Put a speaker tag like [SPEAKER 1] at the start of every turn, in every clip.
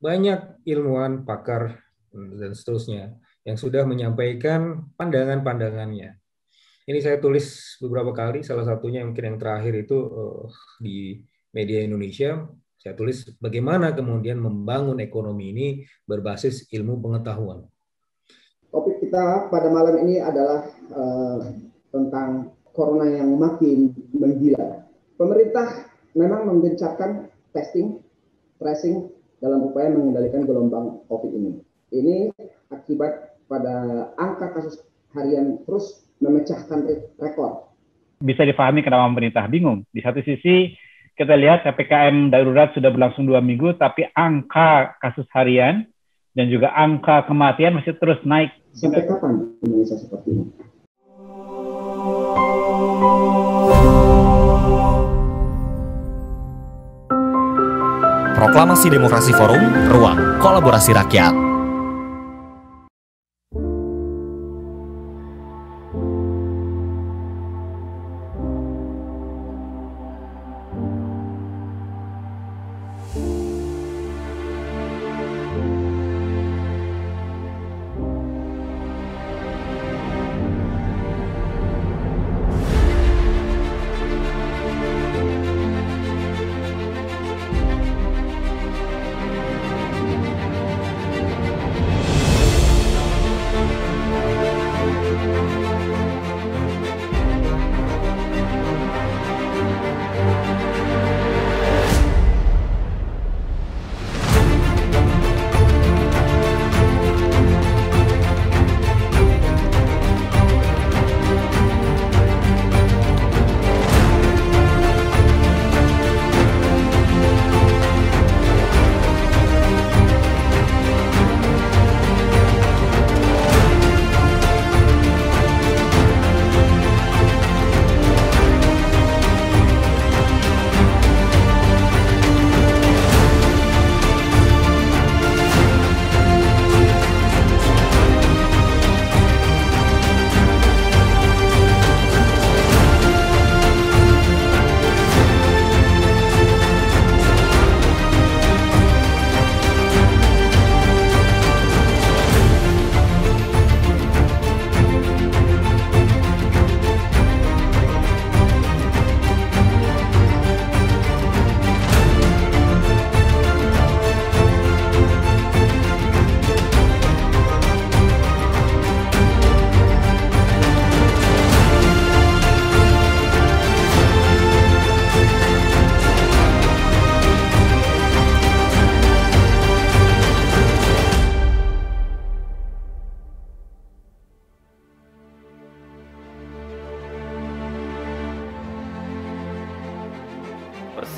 [SPEAKER 1] banyak ilmuwan, pakar, dan seterusnya yang sudah menyampaikan pandangan-pandangannya. Ini saya tulis beberapa kali, salah satunya mungkin yang terakhir itu di media Indonesia. Saya tulis bagaimana kemudian membangun ekonomi ini berbasis ilmu pengetahuan.
[SPEAKER 2] Topik kita pada malam ini adalah tentang corona yang makin menggila. Pemerintah memang menggencarkan testing, tracing dalam upaya mengendalikan gelombang COVID ini. Ini akibat pada angka kasus harian terus memecahkan rekor.
[SPEAKER 3] Bisa dipahami kenapa pemerintah bingung. Di satu sisi kita lihat PPKM darurat sudah berlangsung 2 minggu, tapi angka kasus harian dan juga angka kematian masih terus naik.
[SPEAKER 2] Sampai kapan Indonesia seperti ini?
[SPEAKER 4] Proklamasi Demokrasi Forum, Ruang Kolaborasi Rakyat.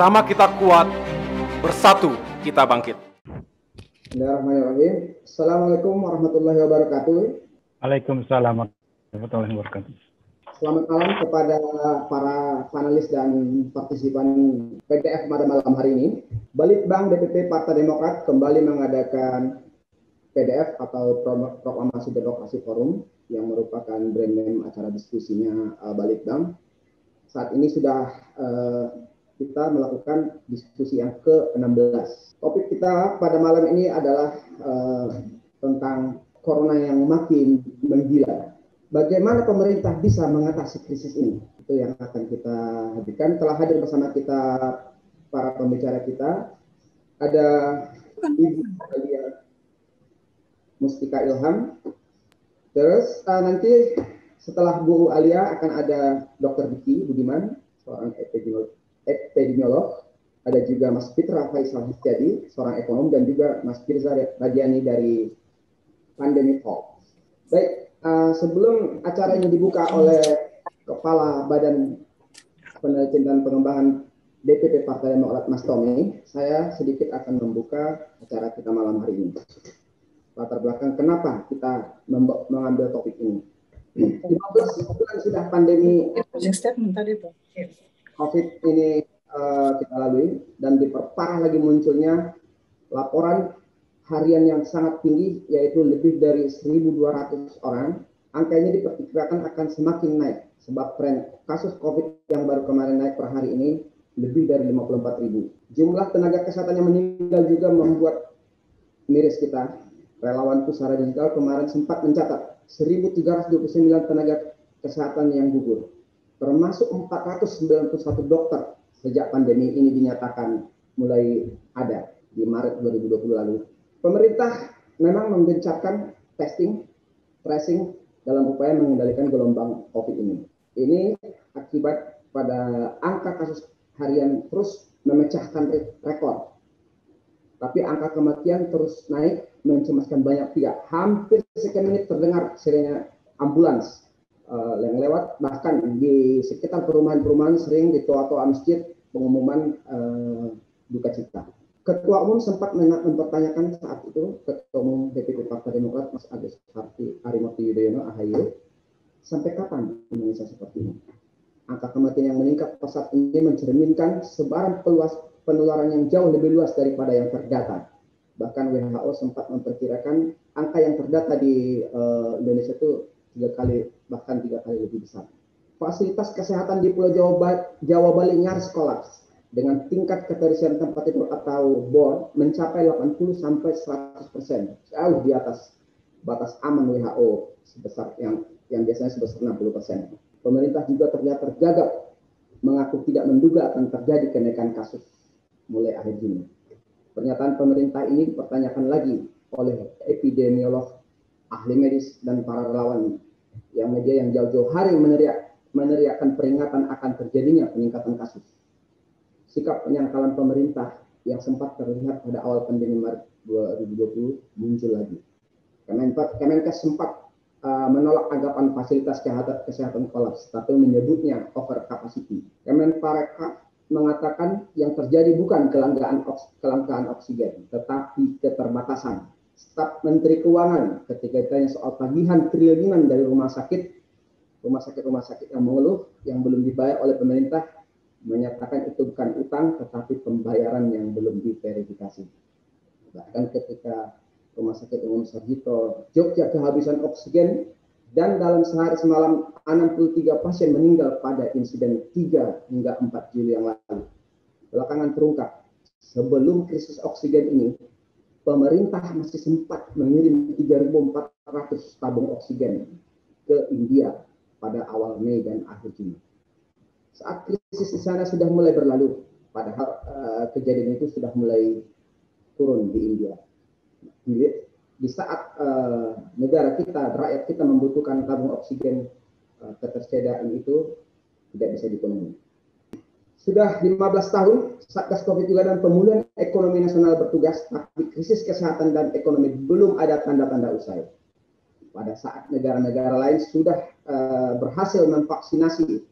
[SPEAKER 5] Bersama kita kuat, bersatu kita bangkit.
[SPEAKER 2] Bismillahirrahmanirrahim. Assalamualaikum warahmatullahi wabarakatuh.
[SPEAKER 3] Waalaikumsalam warahmatullahi wabarakatuh.
[SPEAKER 2] Selamat malam kepada para panelis dan partisipan PDF pada malam hari ini. Balitbang DPP Partai Demokrat kembali mengadakan PDF atau Proklamasi Demokrasi Forum yang merupakan brand name acara diskusinya Balitbang. Saat ini sudah kita melakukan diskusi yang ke-16. Topik kita pada malam ini adalah tentang corona yang makin menggila. Bagaimana pemerintah bisa mengatasi krisis ini? Itu yang akan kita hadirkan. Telah hadir bersama kita para pembicara kita. Ada Ibu Alia Mustika Ilham. Terus nanti setelah Bu Alia akan ada Dr. Diki Budiman, seorang epidemiolog, ada juga Mas Fitra Faisal Hisyadi, seorang ekonom, dan juga Mas Firza Radiani dari Pandemic Talk. Baik, sebelum acara ini dibuka oleh Kepala Badan Penelitian dan Pengembangan DPP Partai Demokrat Mas Tommy, saya sedikit akan membuka acara kita malam hari ini. Latar belakang kenapa kita mengambil topik ini. 15 bulan sudah pandemi COVID ini kita lalui, dan diperparah lagi munculnya laporan harian yang sangat tinggi, yaitu lebih dari 1.200 orang. Angka ini diperkirakan akan semakin naik sebab tren kasus COVID yang baru kemarin naik per hari ini lebih dari 54.000. Jumlah tenaga kesehatan yang meninggal juga membuat miris kita, relawan Pusara Digital kemarin sempat mencatat 1.329 tenaga kesehatan yang gugur, termasuk 491 dokter sejak pandemi ini dinyatakan mulai ada di Maret 2020 lalu. Pemerintah memang menggencarkan testing, tracing dalam upaya mengendalikan gelombang COVID ini. Ini akibat pada angka kasus harian terus memecahkan rekor. Tapi angka kematian terus naik, mencemaskan banyak pihak. Hampir sekian menit terdengar sirene ambulans yang lewat, bahkan di sekitar perumahan-perumahan sering di toa-toa masjid pengumuman duka cita. Ketua Umum sempat mempertanyakan saat itu, Ketua Umum DPP Partai Demokrat Mas Agus Harimurti Yudhoyono AHY, sampai kapan Indonesia seperti ini? Angka kematian yang meningkat pesat ini mencerminkan sebaran penularan yang jauh lebih luas daripada yang terdata. Bahkan WHO sempat memperkirakan angka yang terdata di Indonesia itu 3 kali, bahkan 3 kali lebih besar. Fasilitas kesehatan di Pulau Jawa Bali nyaris kolaps dengan tingkat keterisian tempat tidur atau BOR mencapai 80-100%, jauh di atas batas aman WHO sebesar yang biasanya sebesar 60%. Pemerintah juga terlihat tergagap mengaku tidak menduga akan terjadi kenaikan kasus mulai akhir Juni. Pernyataan pemerintah ini dipertanyakan lagi oleh epidemiolog, ahli medis, dan para relawan yang media yang jauh-jauh hari meneriakkan peringatan akan terjadinya peningkatan kasus. Sikap penyangkalan pemerintah yang sempat terlihat pada awal pandemi Maret 2020 muncul lagi. Kemenkes sempat menolak anggapan fasilitas kesehatan kolaps, tapi menyebutnya over capacity. Kemenparekraf mengatakan yang terjadi bukan kelangkaan oksigen, tetapi keterbatasan. Staf Menteri Keuangan ketika ditanya soal tagihan triliunan dari rumah sakit yang mengeluh yang belum dibayar oleh pemerintah, menyatakan itu bukan utang tetapi pembayaran yang belum diverifikasi. Bahkan ketika Rumah Sakit Umum Sarjito Jogja kehabisan oksigen dan dalam sehari semalam 63 pasien meninggal pada insiden 3 hingga 4 Juli yang lalu. Belakangan terungkap, sebelum krisis oksigen ini, pemerintah masih sempat mengirim 3.400 tabung oksigen ke India pada awal Mei dan akhir Juni. Saat krisis di sana sudah mulai berlalu, padahal kejadian itu sudah mulai turun di India. Di saat negara kita, rakyat kita membutuhkan tabung oksigen, ketersediaan itu tidak bisa dipenuhi. Sudah 15 tahun Satgas COVID juga dan pemulihan ekonomi nasional bertugas, tapi krisis kesehatan dan ekonomi belum ada tanda-tanda usai. Pada saat negara-negara lain sudah berhasil memvaksinasi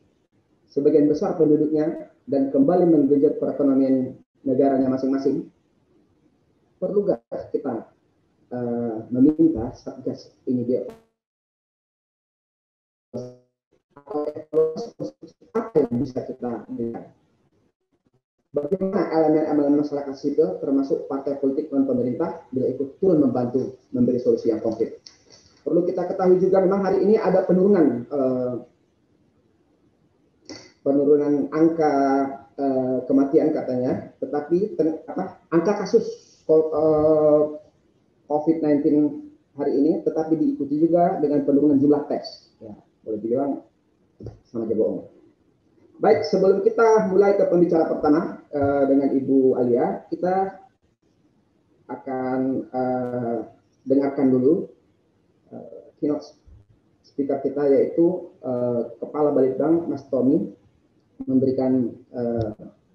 [SPEAKER 2] sebagian besar penduduknya dan kembali menggenjot perekonomian negaranya masing-masing, perlukah kita meminta Satgas ini dia apa yang bisa kita lihat? Bagaimana elemen-elemen masyarakat sipil termasuk partai politik dan pemerintah bila ikut turun membantu memberi solusi yang konkret? Perlu kita ketahui juga memang hari ini ada penurunan angka kematian katanya, tetapi angka kasus COVID-19 hari ini tetapi diikuti juga dengan penurunan jumlah tes. Ya, boleh dibilang sama aja bohong. Baik, sebelum kita mulai ke pembicara pertama dengan Ibu Alia, kita akan dengarkan dulu keynote speaker kita yaitu Kepala Balitbank Mas Tommy memberikan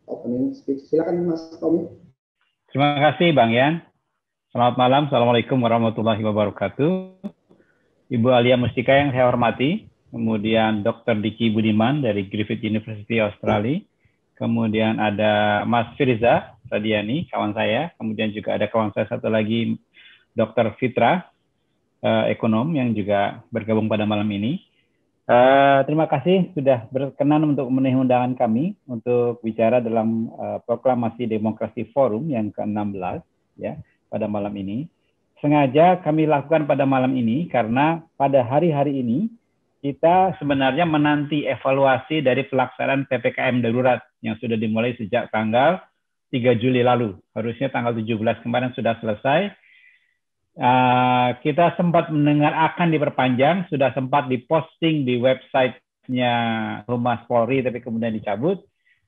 [SPEAKER 2] opening speech. Silakan Mas Tommy.
[SPEAKER 3] Terima kasih Bang Yan. Selamat malam, Assalamualaikum warahmatullahi wabarakatuh. Ibu Alia Mustika yang saya hormati, kemudian Dr. Diki Budiman dari Griffith University Australia, kemudian ada Mas Firza Radiani, kawan saya, kemudian juga ada kawan saya satu lagi, Dr. Fitra, ekonom yang juga bergabung pada malam ini. Terima kasih sudah berkenan untuk memenuhi undangan kami untuk bicara dalam proklamasi demokrasi forum yang ke-16 ya pada malam ini. Sengaja kami lakukan pada malam ini karena pada hari-hari ini kita sebenarnya menanti evaluasi dari pelaksanaan PPKM darurat yang sudah dimulai sejak tanggal 3 Juli lalu. Harusnya tanggal 17 kemarin sudah selesai. Kita sempat mendengar akan diperpanjang, sudah sempat diposting di websitenya Humas Polri, tapi kemudian dicabut.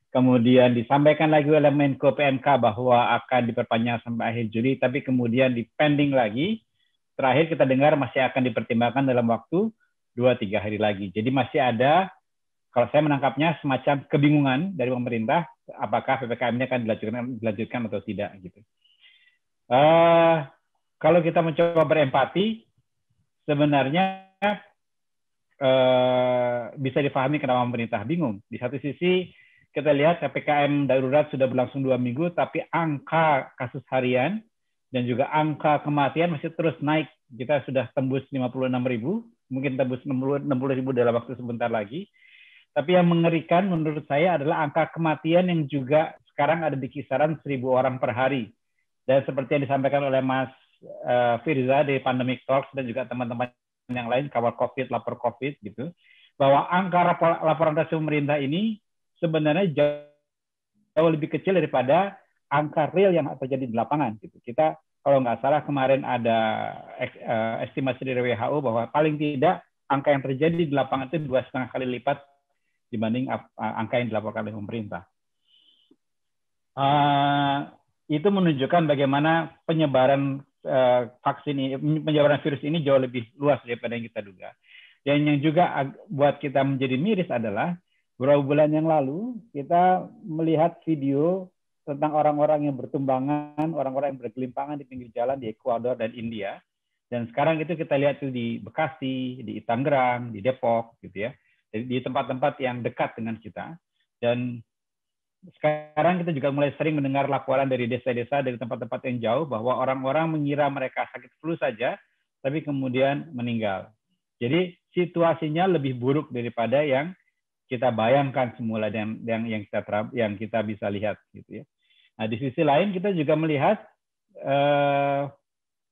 [SPEAKER 3] Kemudian disampaikan lagi oleh Menko PMK bahwa akan diperpanjang sampai akhir Juli, tapi kemudian dipending lagi. Terakhir kita dengar masih akan dipertimbangkan dalam waktu 2-3 hari lagi. Jadi masih ada, kalau saya menangkapnya, semacam kebingungan dari pemerintah, apakah PPKM ini akan dilanjutkan atau tidak. Gitu. Kalau kita mencoba berempati, sebenarnya bisa difahami kenapa pemerintah bingung. Di satu sisi, kita lihat PPKM darurat sudah berlangsung 2 minggu, tapi angka kasus harian dan juga angka kematian masih terus naik. Kita sudah tembus 56.000, mungkin tembus 60.000 dalam waktu sebentar lagi. Tapi yang mengerikan menurut saya adalah angka kematian yang juga sekarang ada di kisaran 1.000 orang per hari. Dan seperti yang disampaikan oleh Mas Firza di Pandemic Talks dan juga teman-teman yang lain, kawal COVID, lapor COVID, gitu, bahwa angka laporan dari pemerintah ini sebenarnya jauh lebih kecil daripada angka real yang terjadi di lapangan. Gitu. Kita kalau nggak salah kemarin ada estimasi dari WHO bahwa paling tidak angka yang terjadi di lapangan itu 2,5 kali lipat dibanding angka yang dilaporkan oleh pemerintah. Itu menunjukkan bagaimana penyebaran penyebaran virus ini jauh lebih luas daripada yang kita duga. Dan yang juga buat kita menjadi miris adalah beberapa bulan yang lalu kita melihat video tentang orang-orang yang bertumbangan, orang-orang yang bergelimpangan di pinggir jalan di Ekuador dan India. Dan sekarang itu kita lihat itu di Bekasi, di Tangerang, di Depok, gitu ya, di tempat-tempat yang dekat dengan kita. Dan sekarang kita juga mulai sering mendengar laporan dari desa-desa, dari tempat-tempat yang jauh, bahwa orang-orang mengira mereka sakit flu saja, tapi kemudian meninggal. Jadi situasinya lebih buruk daripada yang kita bayangkan semula yang kita bisa lihat, gitu ya. Nah, di sisi lain kita juga melihat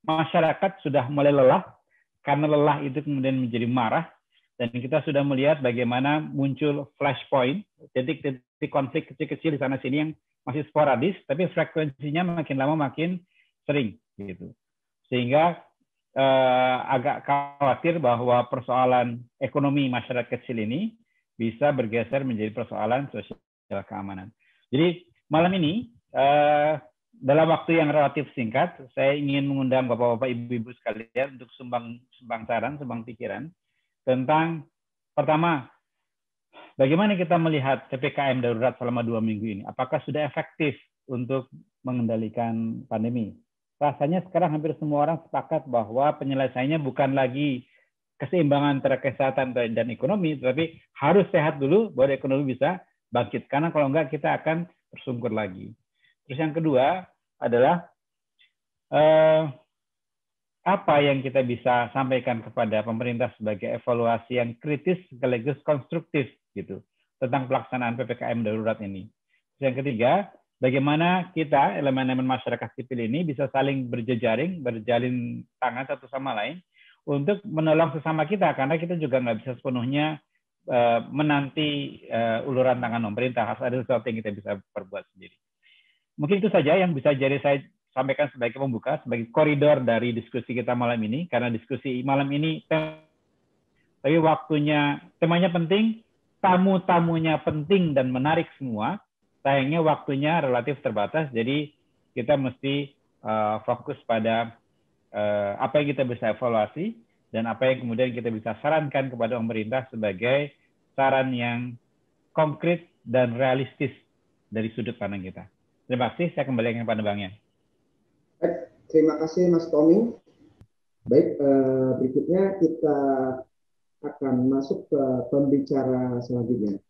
[SPEAKER 3] masyarakat sudah mulai lelah, karena lelah itu kemudian menjadi marah, dan kita sudah melihat bagaimana muncul flashpoint, titik-titik konflik kecil-kecil di sana sini yang masih sporadis, tapi frekuensinya makin lama makin sering, gitu. Sehingga agak khawatir bahwa persoalan ekonomi masyarakat kecil ini bisa bergeser menjadi persoalan sosial keamanan. Jadi malam ini dalam waktu yang relatif singkat, saya ingin mengundang bapak-bapak, ibu-ibu sekalian untuk sumbang saran, sumbang pikiran tentang pertama, bagaimana kita melihat PPKM darurat selama 2 minggu ini? Apakah sudah efektif untuk mengendalikan pandemi? Rasanya sekarang hampir semua orang sepakat bahwa penyelesaiannya bukan lagi keseimbangan antara kesehatan dan ekonomi, tetapi harus sehat dulu baru ekonomi bisa bangkit. Karena kalau enggak kita akan tersungkur lagi. Terus yang kedua adalah apa yang kita bisa sampaikan kepada pemerintah sebagai evaluasi yang kritis sekaligus konstruktif gitu tentang pelaksanaan PPKM darurat ini. Terus yang ketiga, bagaimana kita elemen-elemen masyarakat sipil ini bisa saling berjejaring, berjalin tangan satu sama lain untuk menolong sesama kita, karena kita juga nggak bisa sepenuhnya menanti uluran tangan pemerintah. Harus ada sesuatu yang kita bisa perbuat sendiri. Mungkin itu saja yang bisa jadi saya sampaikan sebagai pembuka, sebagai koridor dari diskusi kita malam ini, karena diskusi malam ini tapi temanya penting, tamu-tamunya penting dan menarik semua. Sayangnya waktunya relatif terbatas, jadi kita mesti fokus pada apa yang kita bisa evaluasi dan apa yang kemudian kita bisa sarankan kepada pemerintah sebagai saran yang konkret dan realistis dari sudut pandang kita. Terima kasih, saya kembalikan kepada Bang Yan.
[SPEAKER 2] Baik, terima kasih Mas Tommy. Baik, berikutnya kita akan masuk ke pembicara selanjutnya.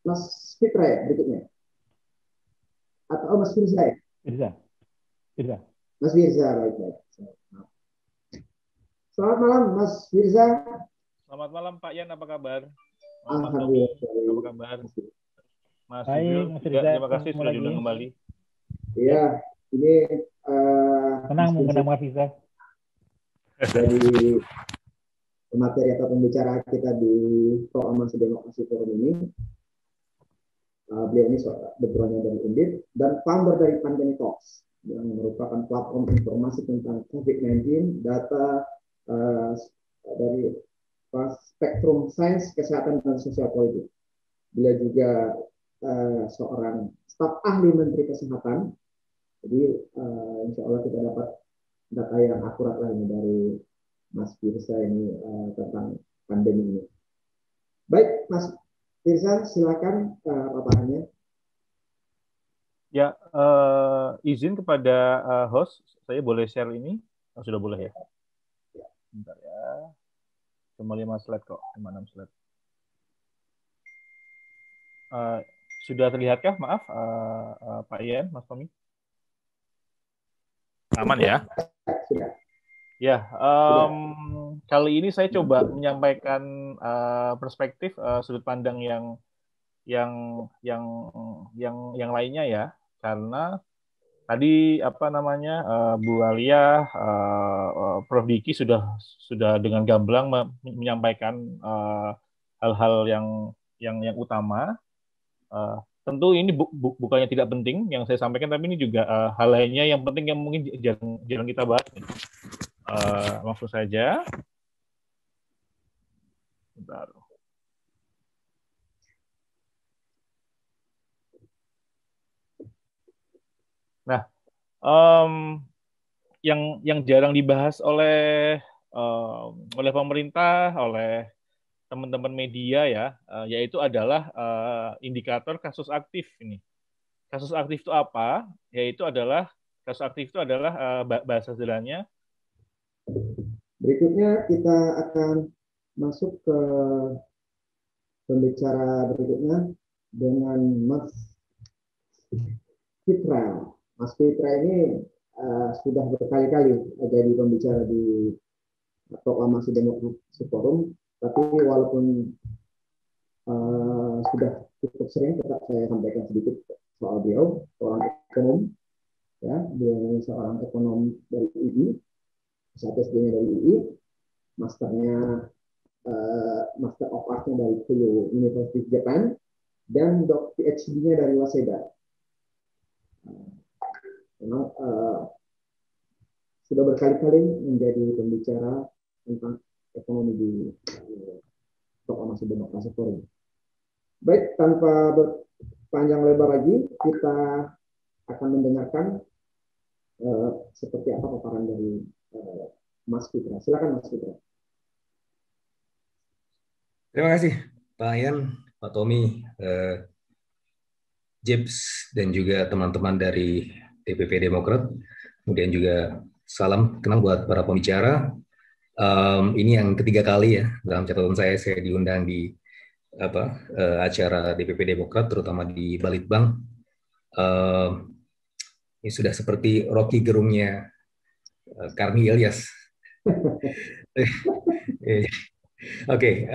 [SPEAKER 2] Mas Fitra ya berikutnya? Atau Mas Firza ya?
[SPEAKER 3] Firza.
[SPEAKER 2] Mas Firza, baik. Selamat malam Mas Firza.
[SPEAKER 6] Selamat malam Pak Yan, apa kabar?
[SPEAKER 2] Alhamdulillah.
[SPEAKER 6] Apa kabar? Mas
[SPEAKER 3] Baik, Mas Firza,
[SPEAKER 6] terima kasih sudah diundang kembali.
[SPEAKER 2] Iya, ini
[SPEAKER 3] senang mengundang Mas Firza.
[SPEAKER 2] Dari materi atau pembicara kita di Proklamasi Demokrasi Forum ini. Beliau ini background-nya dari Undip dan founder dari Pandemic Talks. yang merupakan platform informasi tentang COVID-19, data dari spektrum sains, kesehatan, dan sosial politik. Beliau juga seorang staf ahli Menteri Kesehatan. Jadi insya Allah kita dapat data yang akurat lah ini dari Mas Firza ini tentang pandemi ini. Baik, Mas Firza, silakan paparannya.
[SPEAKER 6] Ya, izin kepada host, saya boleh share ini? Oh, sudah boleh ya? Bentar ya. Cuma 5 slide kok, 5-6 slide. Sudah terlihatkah? Maaf, Pak Ian, Mas Tommy? Aman ya?
[SPEAKER 2] Sudah.
[SPEAKER 6] Ya, kali ini saya coba menyampaikan perspektif sudut pandang yang lainnya ya, karena tadi Bu Alia, Prof Diki sudah dengan gamblang menyampaikan hal-hal yang utama. Tentu ini bukannya tidak penting yang saya sampaikan, tapi ini juga hal lainnya yang penting yang mungkin jarang kita bahas. Langsung saja. Bentar. Nah, yang jarang dibahas oleh pemerintah, oleh teman-teman media ya, yaitu adalah indikator kasus aktif ini. Kasus aktif itu apa? Kasus aktif itu adalah bahasa sederhananya.
[SPEAKER 2] Berikutnya kita akan masuk ke pembicara berikutnya dengan Mas Fitra. Mas Fitra ini sudah berkali-kali jadi pembicara di Proklamasi Demokrasi Forum, tapi walaupun sudah cukup sering, tetap saya sampaikan sedikit soal beliau, seorang ekonom, ya, beliau seorang ekonom dari UI, S1-nya dari UI, masternya Master of Arts-nya dari Keio University Japan, dan PhD-nya dari Waseda. Memang sudah berkali-kali menjadi pembicara tentang ekonomi di Proklamasi Demokrasi Forum. Baik, tanpa berpanjang lebar lagi, kita akan mendengarkan seperti apa paparan dari Mas Fitra. Silakan Mas Fitra.
[SPEAKER 1] Terima kasih Pak Ian, Pak Tommy, Jeps, dan juga teman-teman dari DPP Demokrat. Kemudian juga salam kenal buat para pembicara. Ini yang ketiga kali ya dalam catatan saya diundang di acara DPP Demokrat, terutama di Balitbang. Ini sudah seperti Rocky Gerungnya Karni Ilyas. Oke,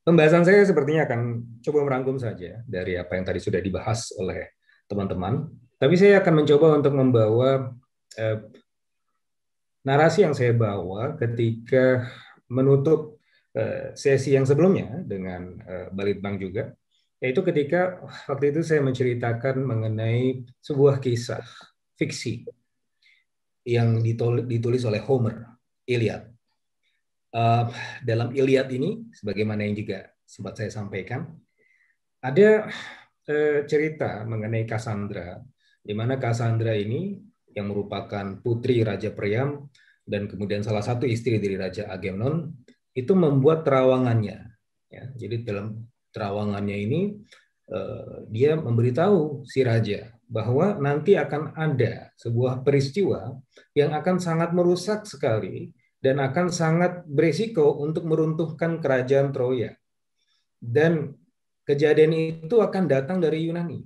[SPEAKER 1] pembahasan saya sepertinya akan coba merangkum saja dari apa yang tadi sudah dibahas oleh teman-teman. Tapi saya akan mencoba untuk membawa narasi yang saya bawa ketika menutup sesi yang sebelumnya dengan Balitbang juga, yaitu ketika waktu itu saya menceritakan mengenai sebuah kisah fiksi yang ditulis oleh Homer, Iliad. Dalam Iliad ini, sebagaimana yang juga sempat saya sampaikan, ada cerita mengenai Cassandra, di mana Cassandra ini yang merupakan putri Raja Priam dan kemudian salah satu istri dari Raja Agamemnon, itu membuat terawangannya. Ya, jadi dalam terawangannya ini dia memberitahu si raja bahwa nanti akan ada sebuah peristiwa yang akan sangat merusak sekali dan akan sangat berisiko untuk meruntuhkan kerajaan Troya. Dan kejadian itu akan datang dari Yunani.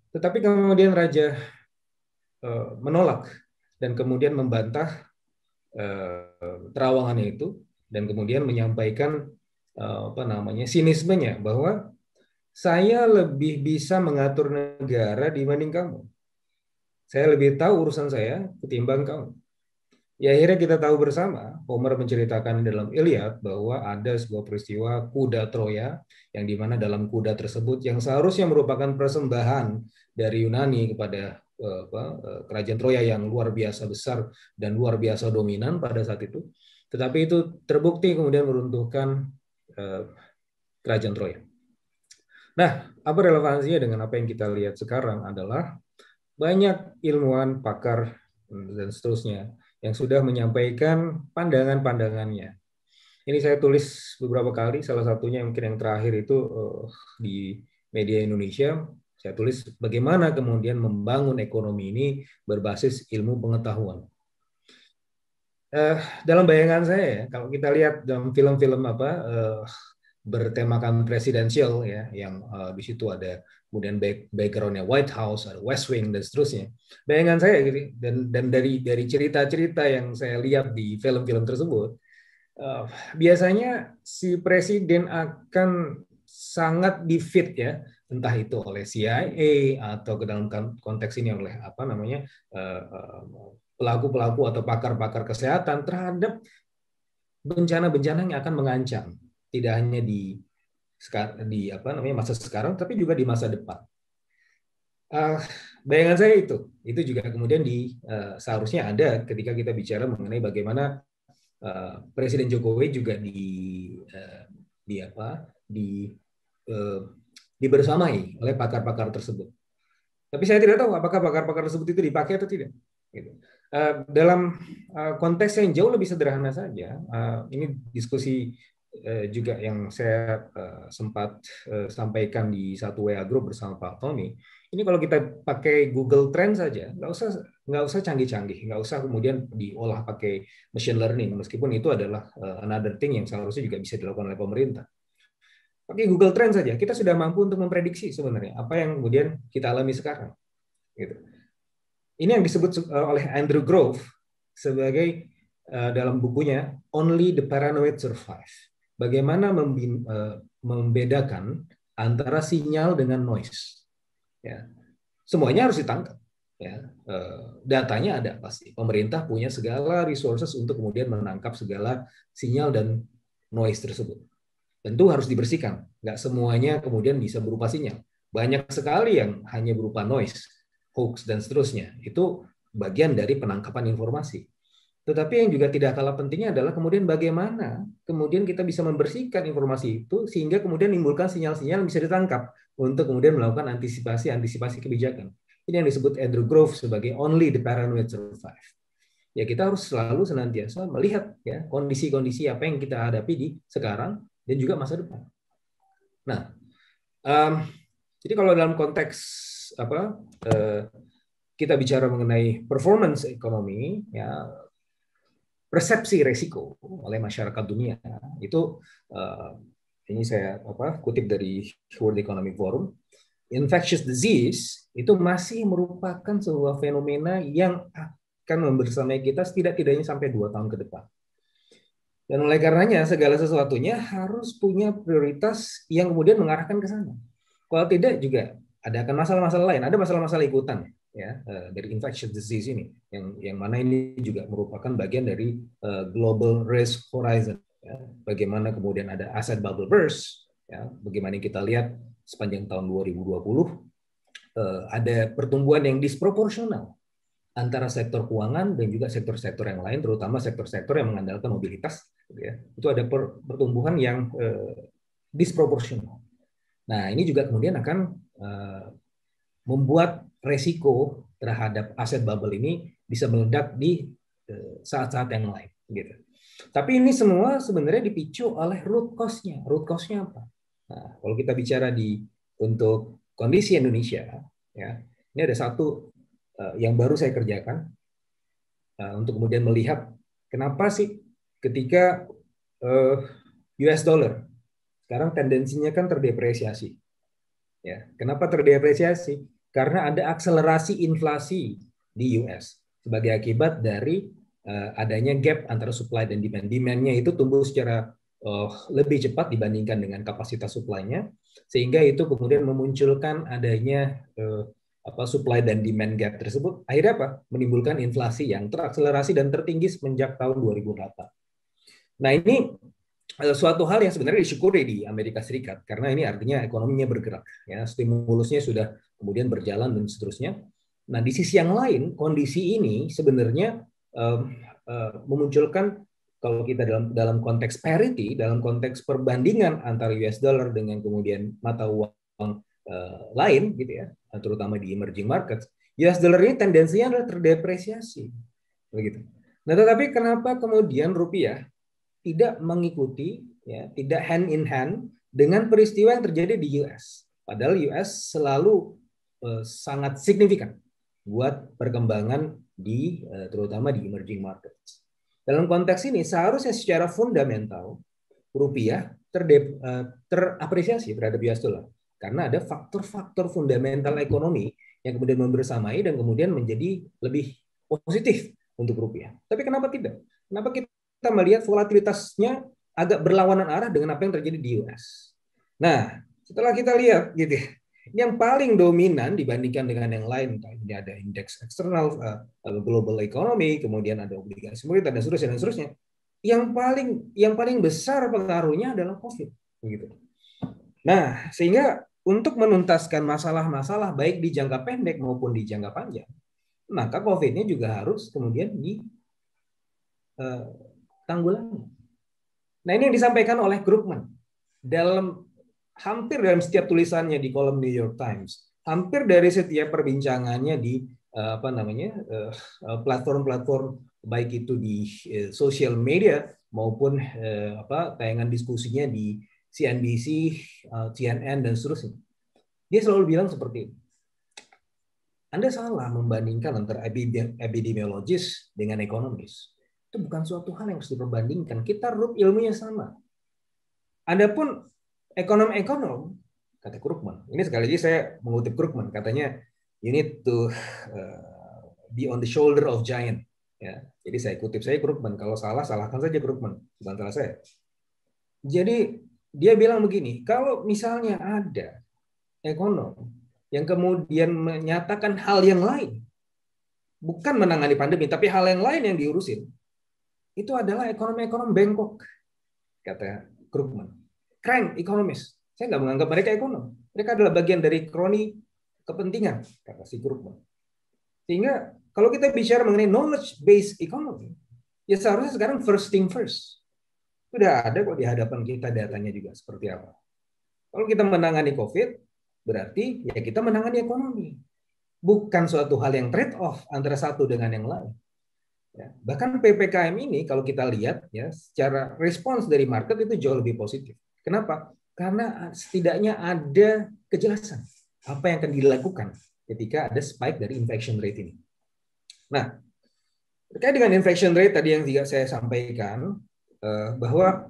[SPEAKER 1] Tetapi kemudian raja menolak dan kemudian membantah terawangannya itu dan kemudian menyampaikan sinismenya bahwa saya lebih bisa mengatur negara dibanding kamu. Saya lebih tahu urusan saya ketimbang kamu. Ya akhirnya kita tahu bersama, Homer menceritakan dalam Iliad bahwa ada sebuah peristiwa kuda Troya, yang dimana dalam kuda tersebut yang seharusnya merupakan persembahan dari Yunani kepada kerajaan Troya yang luar biasa besar dan luar biasa dominan pada saat itu. Tetapi itu terbukti kemudian meruntuhkan kerajaan Troya. Nah, apa relevansinya dengan apa yang kita lihat sekarang adalah banyak ilmuwan, pakar, dan seterusnya yang sudah menyampaikan pandangan-pandangannya. Ini saya tulis beberapa kali, salah satunya mungkin yang terakhir itu di media Indonesia. Saya tulis bagaimana kemudian membangun ekonomi ini berbasis ilmu pengetahuan. Dalam bayangan saya, kalau kita lihat dalam film-film bertemakan presidensial ya, yang di situ ada kemudian backgroundnya White House, ada West Wing dan seterusnya. Bayangan saya gitu, dan dari cerita-cerita yang saya lihat di film-film tersebut, biasanya si presiden akan sangat di-fit ya, entah itu oleh CIA atau ke dalam konteks ini oleh pelaku-pelaku atau pakar-pakar kesehatan terhadap bencana-bencana yang akan mengancam. Tidak hanya di masa sekarang, tapi juga di masa depan. Bayangan saya itu juga kemudian seharusnya ada ketika kita bicara mengenai bagaimana Presiden Jokowi juga dibersamai oleh pakar-pakar tersebut. Tapi saya tidak tahu apakah pakar-pakar tersebut itu dipakai atau tidak. Gitu. Dalam konteks yang jauh lebih sederhana saja, ini diskusi juga yang saya sempat sampaikan di satu WA group bersama Pak Tony. Ini kalau kita pakai Google Trend saja, nggak usah canggih-canggih, nggak usah kemudian diolah pakai machine learning, meskipun itu adalah another thing yang seharusnya juga bisa dilakukan oleh pemerintah. Pakai Google Trend saja, kita sudah mampu untuk memprediksi sebenarnya apa yang kemudian kita alami sekarang. Gitu. Ini yang disebut oleh Andrew Grove sebagai dalam bukunya Only the Paranoid Survive. Bagaimana membedakan antara sinyal dengan noise. Ya. Semuanya harus ditangkap. Ya. Datanya ada pasti. Pemerintah punya segala resources untuk kemudian menangkap segala sinyal dan noise tersebut. Tentu harus dibersihkan. Nggak semuanya kemudian bisa berupa sinyal. Banyak sekali yang hanya berupa noise, hoax, dan seterusnya. Itu bagian dari penangkapan informasi. Tetapi yang juga tidak kalah pentingnya adalah kemudian bagaimana kemudian kita bisa membersihkan informasi itu sehingga kemudian menimbulkan sinyal-sinyal yang bisa ditangkap untuk kemudian melakukan antisipasi kebijakan. Ini yang disebut Andrew Grove sebagai only the paranoid survive. Ya, kita harus selalu senantiasa melihat ya kondisi-kondisi apa yang kita hadapi di sekarang dan juga masa depan. Nah, jadi kalau dalam konteks kita bicara mengenai performance ekonomi, ya persepsi resiko oleh masyarakat dunia itu ini saya kutip dari World Economic Forum, infectious disease itu masih merupakan sebuah fenomena yang akan membersamai kita setidak-tidaknya sampai 2 tahun ke depan. Dan oleh karenanya segala sesuatunya harus punya prioritas yang kemudian mengarahkan ke sana. Kalau tidak juga ada akan masalah-masalah lain, ada masalah-masalah ikutan ya dari infectious disease ini yang mana ini juga merupakan bagian dari global risk horizon ya. Bagaimana kemudian ada asset bubble burst ya, bagaimana kita lihat sepanjang tahun 2020 ada pertumbuhan yang disproporsional antara sektor keuangan dan juga sektor-sektor yang lain, terutama sektor-sektor yang mengandalkan mobilitas gitu ya. Itu ada pertumbuhan yang disproporsional. Nah, ini juga kemudian akan membuat resiko terhadap aset bubble ini bisa meledak di saat-saat yang lain. Gitu. Tapi ini semua sebenarnya dipicu oleh root cost-nya. Root cost-nya apa? Nah, kalau kita bicara untuk kondisi Indonesia, ya, ini ada satu yang baru saya kerjakan untuk kemudian melihat kenapa sih ketika US dollar sekarang tendensinya kan terdepresiasi. Ya, kenapa terdepresiasi? Karena ada akselerasi inflasi di US sebagai akibat dari adanya gap antara supply dan demand. Demand-nya itu tumbuh secara lebih cepat dibandingkan dengan kapasitas supply-nya, sehingga itu kemudian memunculkan adanya supply dan demand gap tersebut. Akhirnya apa? Menimbulkan inflasi yang terakselerasi dan tertinggi semenjak tahun 2008. Nah, ini suatu hal yang sebenarnya disyukuri di Amerika Serikat karena ini artinya ekonominya bergerak ya, stimulusnya sudah kemudian berjalan dan seterusnya. Nah, di sisi yang lain, kondisi ini sebenarnya memunculkan, kalau kita dalam konteks parity, dalam konteks perbandingan antara US dollar dengan kemudian mata uang lain, gitu ya, terutama di emerging markets, US dollar ini tendensinya adalah terdepresiasi, begitu. Nah, tetapi kenapa kemudian rupiah tidak mengikuti, ya, tidak hand in hand dengan peristiwa yang terjadi di US? Padahal US selalu sangat signifikan buat perkembangan terutama di emerging markets. Dalam konteks ini seharusnya secara fundamental rupiah terapresiasi terhadap US dollar karena ada faktor-faktor fundamental ekonomi yang kemudian membersamai dan kemudian menjadi lebih positif untuk rupiah. Tapi kenapa tidak? Kenapa kita melihat volatilitasnya agak berlawanan arah dengan apa yang terjadi di US? Nah, setelah kita lihat gitu, yang paling dominan dibandingkan dengan yang lain, ini ada indeks eksternal, global economy, kemudian ada obligasi moneter dan seterusnya. Yang paling besar pengaruhnya adalah COVID, begitu. Nah, sehingga untuk menuntaskan masalah-masalah baik di jangka pendek maupun di jangka panjang, maka COVID-nya juga harus kemudian ditanggulangi. Nah, ini yang disampaikan oleh Krugman hampir dalam setiap tulisannya di kolom New York Times, hampir dari setiap perbincangannya di platform-platform baik itu di social media maupun tayangan diskusinya di CNBC, CNN dan seterusnya. Dia selalu bilang seperti ini. Anda salah membandingkan antara epidemiologis dengan ekonomis. Itu bukan suatu hal yang harus diperbandingkan. Kita ilmunya sama. Adapun ekonom-ekonom, kata Krugman, ini sekali lagi saya mengutip Krugman, katanya you need to be on the shoulder of giant. Ya, jadi saya kutip Krugman, kalau salah salahkan saja Krugman, bukan salah saya. Jadi dia bilang begini, kalau misalnya ada ekonom yang kemudian menyatakan hal yang lain, bukan menangani pandemi, tapi hal yang lain yang diurusin, itu adalah ekonom-ekonom bengkok, kata Krugman. Crank economist. Saya nggak menganggap mereka ekonom. Mereka adalah bagian dari kroni kepentingan, kata si Krugman. Sehingga kalau kita bicara mengenai knowledge-based economy, ya seharusnya sekarang first thing first. Sudah ada kok di hadapan kita datanya juga seperti apa. Kalau kita menangani COVID, berarti ya kita menangani ekonomi. Bukan suatu hal yang trade-off antara satu dengan yang lain. Ya, bahkan PPKM ini kalau kita lihat ya secara respons dari market itu jauh lebih positif. Kenapa? Karena setidaknya ada kejelasan apa yang akan dilakukan ketika ada spike dari infection rate ini. Nah, terkait dengan infection rate tadi yang juga saya sampaikan, bahwa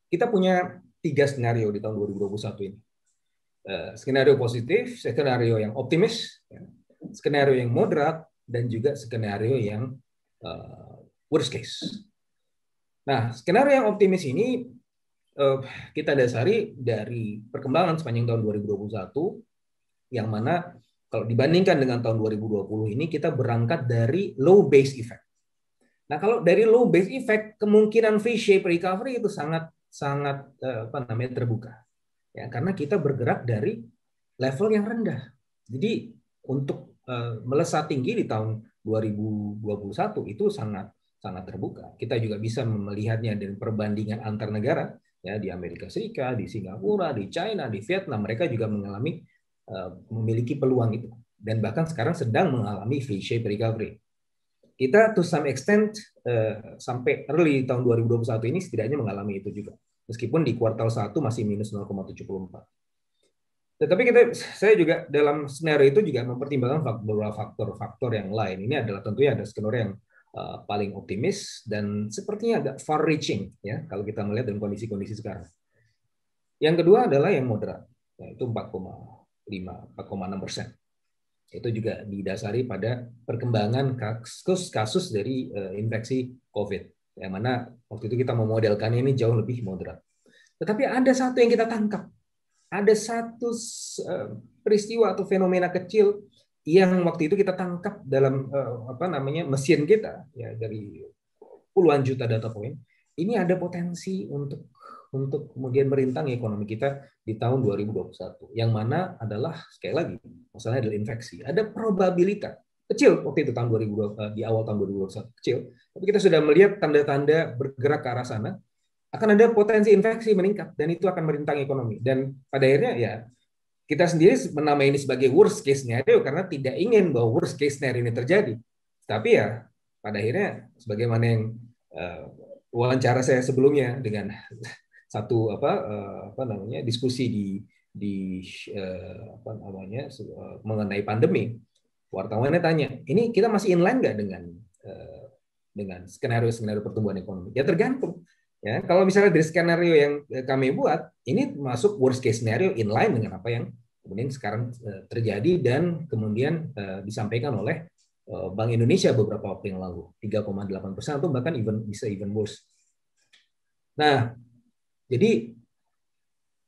[SPEAKER 1] kita punya 3 skenario di tahun 2021 ini. Skenario positif, skenario yang optimis, skenario yang moderat, dan juga skenario yang worst case. Nah, skenario yang optimis ini kita dasari dari perkembangan sepanjang tahun 2021, yang mana kalau dibandingkan dengan tahun 2020 ini kita berangkat dari low base effect. Nah, kalau dari low base effect, kemungkinan V-shape recovery itu sangat terbuka. Ya, karena kita bergerak dari level yang rendah. Jadi untuk melesat tinggi di tahun 2021 itu sangat terbuka. Kita juga bisa melihatnya dari perbandingan antar negara, ya, di Amerika Serikat, di Singapura, di China, di Vietnam, mereka juga memiliki peluang itu, dan bahkan sekarang sedang mengalami V-shape recovery. Kita to some extent sampai early tahun 2021 ini setidaknya mengalami itu juga, meskipun di kuartal 1 masih minus 0,74. Tetapi saya juga dalam skenario itu juga mempertimbangkan beberapa faktor yang lain. Ini adalah tentunya ada skenario yang paling optimis dan sepertinya agak far reaching, ya, kalau kita melihat dalam kondisi sekarang. Yang kedua adalah yang moderat, yaitu 4,6%. Itu juga didasari pada perkembangan kasus dari infeksi COVID, yang mana waktu itu kita memodelkan ini jauh lebih moderat. Tetapi ada satu yang kita tangkap, ada satu peristiwa atau fenomena kecil yang waktu itu kita tangkap dalam mesin kita, ya, dari puluhan juta data point. Ini ada potensi untuk untuk kemudian merintangi ekonomi kita di tahun 2021. Yang mana adalah, sekali lagi, masalahnya adalah infeksi. Ada probabilitas kecil waktu itu tahun 2020, di awal tahun 2021 kecil, tapi kita sudah melihat tanda-tanda bergerak ke arah sana, akan ada potensi infeksi meningkat dan itu akan merintangi ekonomi. Dan pada akhirnya ya kita sendiri menamai ini sebagai worst case scenario karena tidak ingin bahwa worst case scenario ini terjadi. Tapi ya pada akhirnya sebagaimana yang wawancara saya sebelumnya dengan satu diskusi di mengenai pandemi, wartawannya tanya, ini kita masih inline nggak dengan skenario pertumbuhan ekonomi? Ya tergantung. Ya, kalau misalnya dari skenario yang kami buat, ini masuk worst case scenario inline dengan apa yang kemudian sekarang terjadi dan kemudian disampaikan oleh Bank Indonesia beberapa waktu yang lalu, 3,8% atau bahkan bisa even worse. Nah, jadi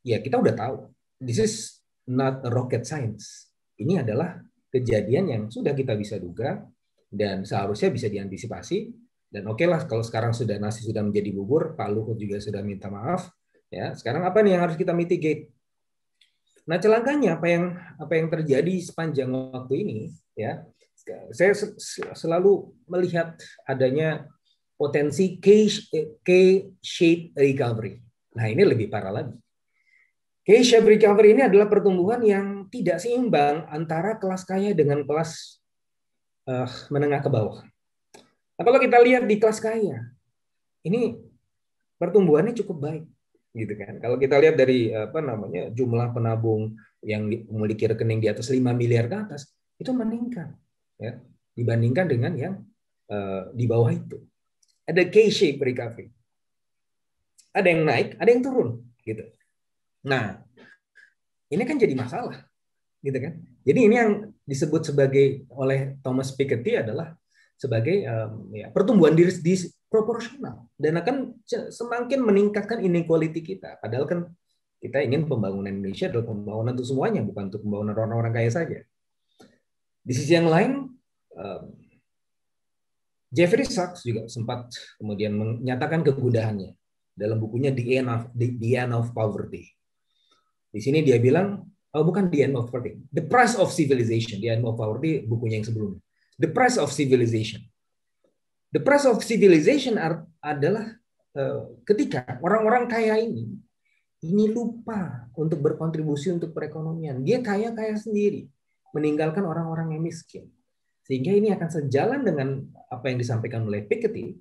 [SPEAKER 1] ya kita udah tahu, this is not a rocket science. Ini adalah kejadian yang sudah kita bisa duga dan seharusnya bisa diantisipasi. Dan oke lah kalau sekarang nasi sudah menjadi bubur, Pak Luhut juga sudah minta maaf. Ya, sekarang apa nih yang harus kita mitigate? Nah, celakanya apa yang terjadi sepanjang waktu ini, ya, saya selalu melihat adanya potensi K-shaped recovery. Nah, ini lebih parah lagi. K-shaped recovery ini adalah pertumbuhan yang tidak seimbang antara kelas kaya dengan kelas menengah ke bawah. Nah, kalau kita lihat di kelas kaya, ini pertumbuhannya cukup baik, gitu kan. Kalau kita lihat dari jumlah penabung yang memiliki rekening di atas 5 miliar ke atas, itu meningkat, ya, dibandingkan dengan yang di bawah itu. Ada K-shape recovery. Ada yang naik, ada yang turun, gitu. Nah, ini kan jadi masalah, gitu kan. Jadi ini yang disebut sebagai oleh Thomas Piketty adalah sebagai pertumbuhan diri disproporsional dan akan semakin meningkatkan inequality kita. Padahal kan kita ingin pembangunan Indonesia adalah pembangunan untuk semuanya, bukan untuk pembangunan orang-orang kaya saja. Di sisi yang lain, Jeffrey Sachs juga sempat kemudian menyatakan kegundahannya dalam bukunya The End of Poverty. Di sini dia bilang, bukan The End of Poverty, The Price of Civilization. The End of Poverty bukunya yang sebelumnya. The price of civilization. The price of civilization adalah ketika orang-orang kaya ini lupa untuk berkontribusi untuk perekonomian. Dia kaya sendiri, meninggalkan orang-orang yang miskin. Sehingga ini akan sejalan dengan apa yang disampaikan oleh Piketty.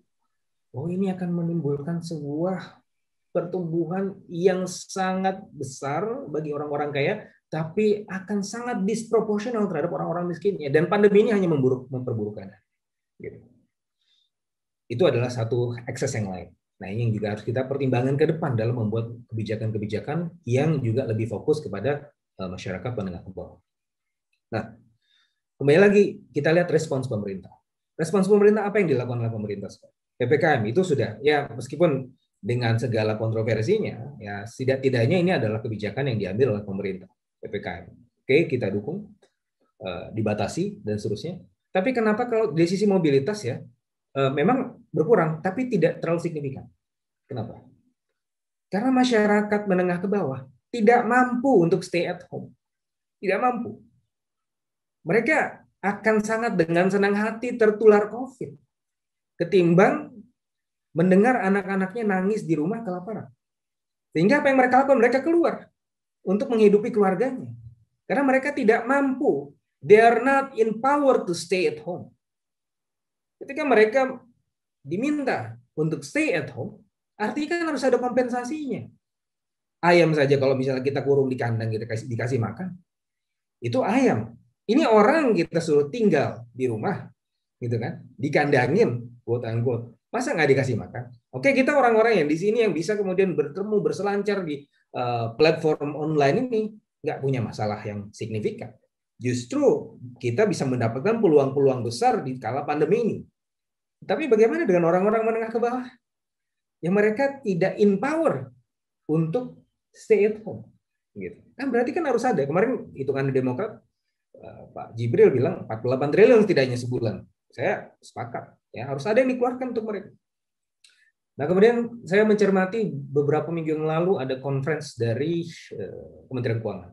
[SPEAKER 1] Ini akan menimbulkan sebuah pertumbuhan yang sangat besar bagi orang-orang kaya, tapi akan sangat disproporsional terhadap orang-orang miskinnya. Dan pandemi ini hanya memperburuk keadaan. Gitu. Itu adalah satu ekses yang lain. Nah, ini yang juga harus kita pertimbangkan ke depan dalam membuat kebijakan-kebijakan yang juga lebih fokus kepada masyarakat menengah ke bawah. Nah, kembali lagi kita lihat respons pemerintah. Respons pemerintah apa yang dilakukan oleh pemerintah? PPKM itu sudah, ya meskipun dengan segala kontroversinya, ya tidak-tidaknya ini adalah kebijakan yang diambil oleh pemerintah. PPKM. Oke, kita dukung, dibatasi, dan seterusnya. Tapi kenapa kalau dari sisi mobilitas ya, memang berkurang, tapi tidak terlalu signifikan. Kenapa? Karena masyarakat menengah ke bawah tidak mampu untuk stay at home. Tidak mampu. Mereka akan sangat dengan senang hati tertular COVID, ketimbang mendengar anak-anaknya nangis di rumah kelaparan. Sehingga apa yang mereka lakukan? Mereka keluar untuk menghidupi keluarganya. Karena mereka tidak mampu. They are not empowered to stay at home. Ketika mereka diminta untuk stay at home, artinya kan harus ada kompensasinya. Ayam saja kalau misalnya kita kurung di kandang, kita dikasih makan, itu ayam. Ini orang kita suruh tinggal di rumah, gitu kan, dikandangin, quote unquote. Masa nggak dikasih makan? Oke, kita orang-orang yang di sini yang bisa kemudian bertemu, berselancar di platform online ini nggak punya masalah yang signifikan. Justru kita bisa mendapatkan peluang-peluang besar di kala pandemi ini. Tapi bagaimana dengan orang-orang menengah ke bawah? Yang mereka tidak empower untuk stay at home. Gitu. Kan berarti kan harus ada. Kemarin hitungan Demokrat, Pak Jibril bilang 48 triliun setidaknya sebulan. Saya sepakat. Ya, harus ada yang dikeluarkan untuk mereka. Nah, kemudian saya mencermati beberapa minggu yang lalu ada conference dari Kementerian Keuangan.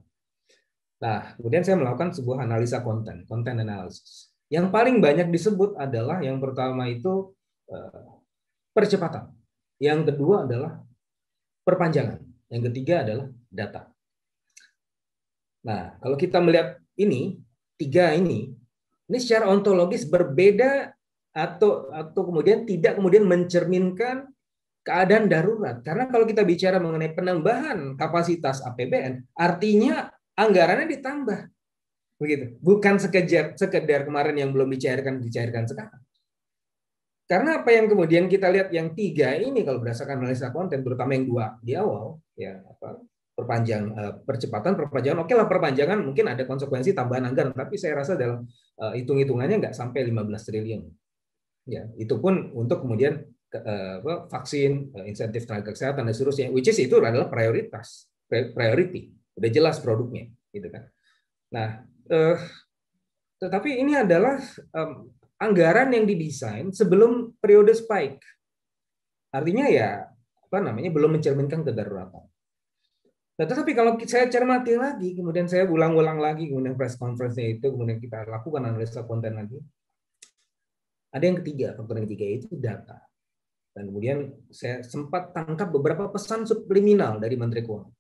[SPEAKER 1] Nah, kemudian saya melakukan sebuah analisa konten analysis. Yang paling banyak disebut adalah yang pertama itu percepatan. Yang kedua adalah perpanjangan. Yang ketiga adalah data. Nah, kalau kita melihat ini, tiga ini secara ontologis berbeda atau kemudian tidak kemudian mencerminkan keadaan darurat. Karena kalau kita bicara mengenai penambahan kapasitas APBN, artinya anggarannya ditambah. Begitu. Bukan sekedar kemarin yang belum dicairkan sekarang. Karena apa yang kemudian kita lihat yang tiga ini kalau berdasarkan analisa konten, terutama yang dua di awal, ya percepatan perpanjangan, oke lah perpanjangan mungkin ada konsekuensi tambahan anggaran, tapi saya rasa dalam hitung-hitungannya nggak sampai 15 triliun. Ya, itu pun untuk kemudian vaksin, insentif tenaga kesehatan dan seterusnya, which is itu adalah priority, udah jelas produknya, gitu kan. Nah, tetapi ini adalah anggaran yang didesain sebelum periode spike, artinya ya belum mencerminkan kedaruratan. Nah, tetapi kalau saya cermati lagi, kemudian saya ulang-ulang lagi, kemudian press conference-nya itu, kemudian kita lakukan analisa konten lagi, ada yang ketiga, faktor yang ketiga itu data. Dan kemudian saya sempat tangkap beberapa pesan subliminal dari Menteri Keuangan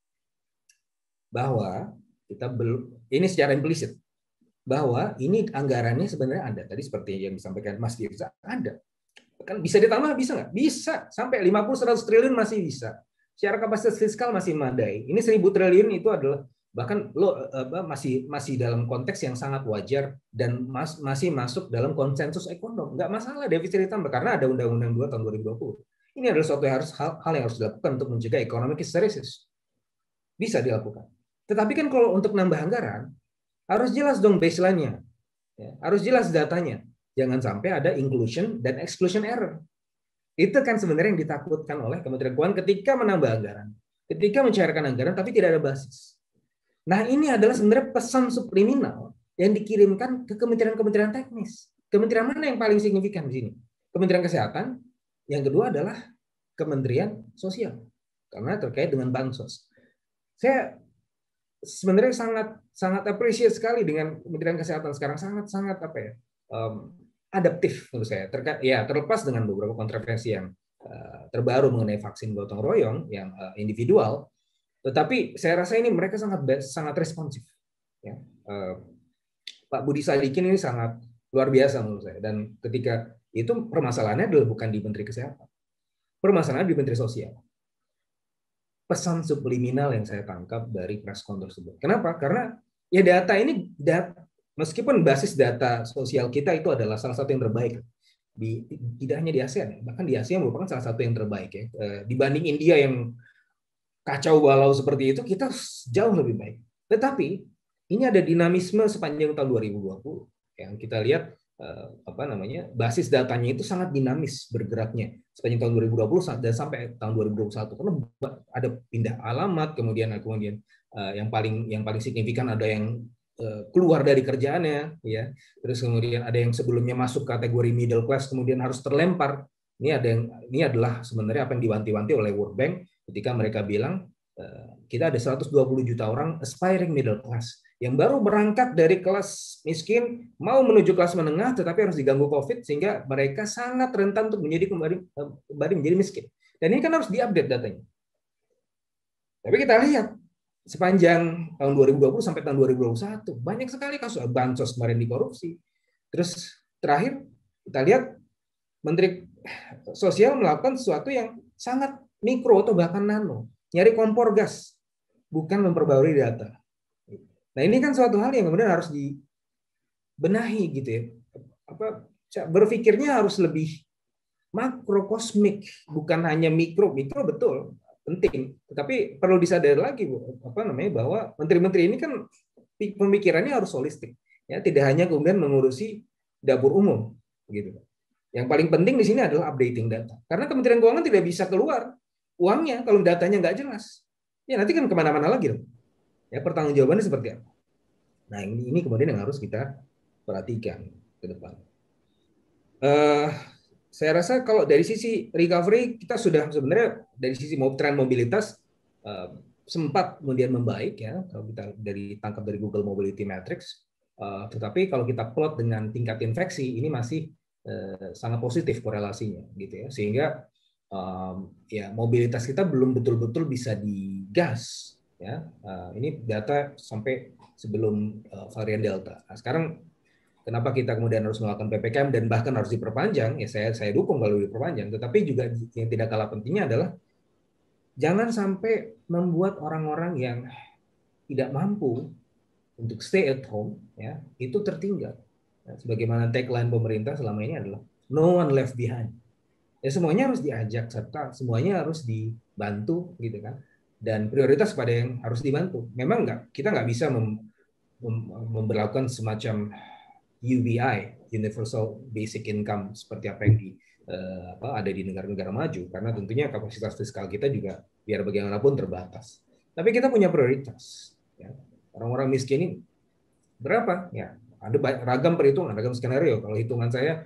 [SPEAKER 1] bahwa kita belum, ini secara implisit, bahwa ini anggarannya sebenarnya ada. Tadi seperti yang disampaikan Mas Dirza, ada. Kan bisa ditambah, bisa nggak? Bisa. Sampai 50-100 triliun masih bisa. Secara kapasitas fiskal masih memadai. Ini 1.000 triliun itu adalah bahkan masih dalam konteks yang sangat wajar dan masih masuk dalam konsensus ekonom. Nggak masalah defisit ditambah karena ada Undang-Undang 2 tahun 2020. Ini adalah suatu hal yang harus dilakukan untuk mencegah economic hysteresis. Bisa dilakukan. Tetapi kan kalau untuk nambah anggaran, harus jelas dong baseline-nya. Ya, harus jelas datanya. Jangan sampai ada inclusion dan exclusion error. Itu kan sebenarnya yang ditakutkan oleh Kementerian Keuangan ketika menambah anggaran. Ketika mencairkan anggaran tapi tidak ada basis. Nah, ini adalah sebenarnya pesan subliminal yang dikirimkan ke kementerian-kementerian teknis. Kementerian mana yang paling signifikan di sini? Kementerian Kesehatan, yang kedua adalah Kementerian Sosial. Karena terkait dengan bansos. Saya sebenarnya sangat appreciate sekali dengan Kementerian Kesehatan sekarang, sangat adaptif menurut saya. Terlepas dengan beberapa kontroversi yang terbaru mengenai vaksin gotong royong yang individual, tetapi saya rasa ini mereka sangat responsif. Ya. Pak Budi Sadikin ini sangat luar biasa menurut saya. Dan ketika itu permasalahannya adalah bukan di Menteri Kesehatan, permasalahannya di Menteri Sosial. Pesan subliminal yang saya tangkap dari press conference tersebut. Kenapa? Karena ya data ini meskipun basis data sosial kita itu adalah salah satu yang terbaik tidak hanya di ASEAN, bahkan di Asia merupakan salah satu yang terbaik ya. Dibanding India yang kacau balau seperti itu, kita jauh lebih baik. Tetapi ini ada dinamisme sepanjang tahun 2020 yang kita lihat basis datanya itu sangat dinamis bergeraknya sepanjang tahun 2020 dan sampai tahun 2021 karena ada pindah alamat, kemudian yang paling signifikan ada yang keluar dari kerjaannya, ya. Terus kemudian ada yang sebelumnya masuk kategori middle class kemudian harus terlempar. Ini adalah sebenarnya apa yang diwanti-wanti oleh World Bank ketika mereka bilang kita ada 120 juta orang aspiring middle class yang baru berangkat dari kelas miskin mau menuju kelas menengah tetapi harus diganggu COVID sehingga mereka sangat rentan untuk kembali menjadi miskin. Dan ini kan harus diupdate datanya. Tapi kita lihat sepanjang tahun 2020 sampai tahun 2021 banyak sekali kasus bansos kemarin dikorupsi. Terus terakhir kita lihat Menteri Sosial melakukan sesuatu yang sangat mikro atau bahkan nano, nyari kompor gas, bukan memperbarui data. Nah ini kan suatu hal yang kemudian harus dibenahi gitu ya. Berpikirnya harus lebih makrokosmik, bukan hanya mikro. Mikro betul penting, tetapi perlu disadari lagi bahwa menteri-menteri ini kan pemikirannya harus holistik, ya tidak hanya kemudian mengurusi dapur umum, gitu. Yang paling penting di sini adalah updating data, karena Kementerian Keuangan tidak bisa keluar uangnya kalau datanya nggak jelas. Ya nanti kan kemana-mana lagi dong. Ya pertanggungjawabannya seperti apa? Nah ini kemudian yang harus kita perhatikan ke depan. saya rasa kalau dari sisi recovery kita sudah sebenarnya dari sisi tren mobilitas sempat kemudian membaik ya kalau kita tangkap dari Google Mobility Matrix. Tetapi kalau kita plot dengan tingkat infeksi ini masih sangat positif korelasinya gitu ya, sehingga ya mobilitas kita belum betul-betul bisa digas ya. Ini data sampai sebelum varian Delta. Nah, sekarang kenapa kita kemudian harus melakukan PPKM dan bahkan harus diperpanjang? Ya saya dukung kalau diperpanjang. Tetapi juga yang tidak kalah pentingnya adalah jangan sampai membuat orang-orang yang tidak mampu untuk stay at home ya itu tertinggal. Nah, sebagaimana tagline pemerintah selama ini adalah no one left behind. Ya semuanya harus diajak serta semuanya harus dibantu gitu kan. Dan prioritas pada yang harus dibantu. Memang kita nggak bisa memberlakukan semacam UBI, Universal Basic Income, seperti apa yang ada di negara-negara maju, karena tentunya kapasitas fiskal kita juga biar bagaimanapun terbatas. Tapi kita punya prioritas. Ya. Orang-orang miskin ini berapa? Ya, ada ragam perhitungan, ragam skenario. Kalau hitungan saya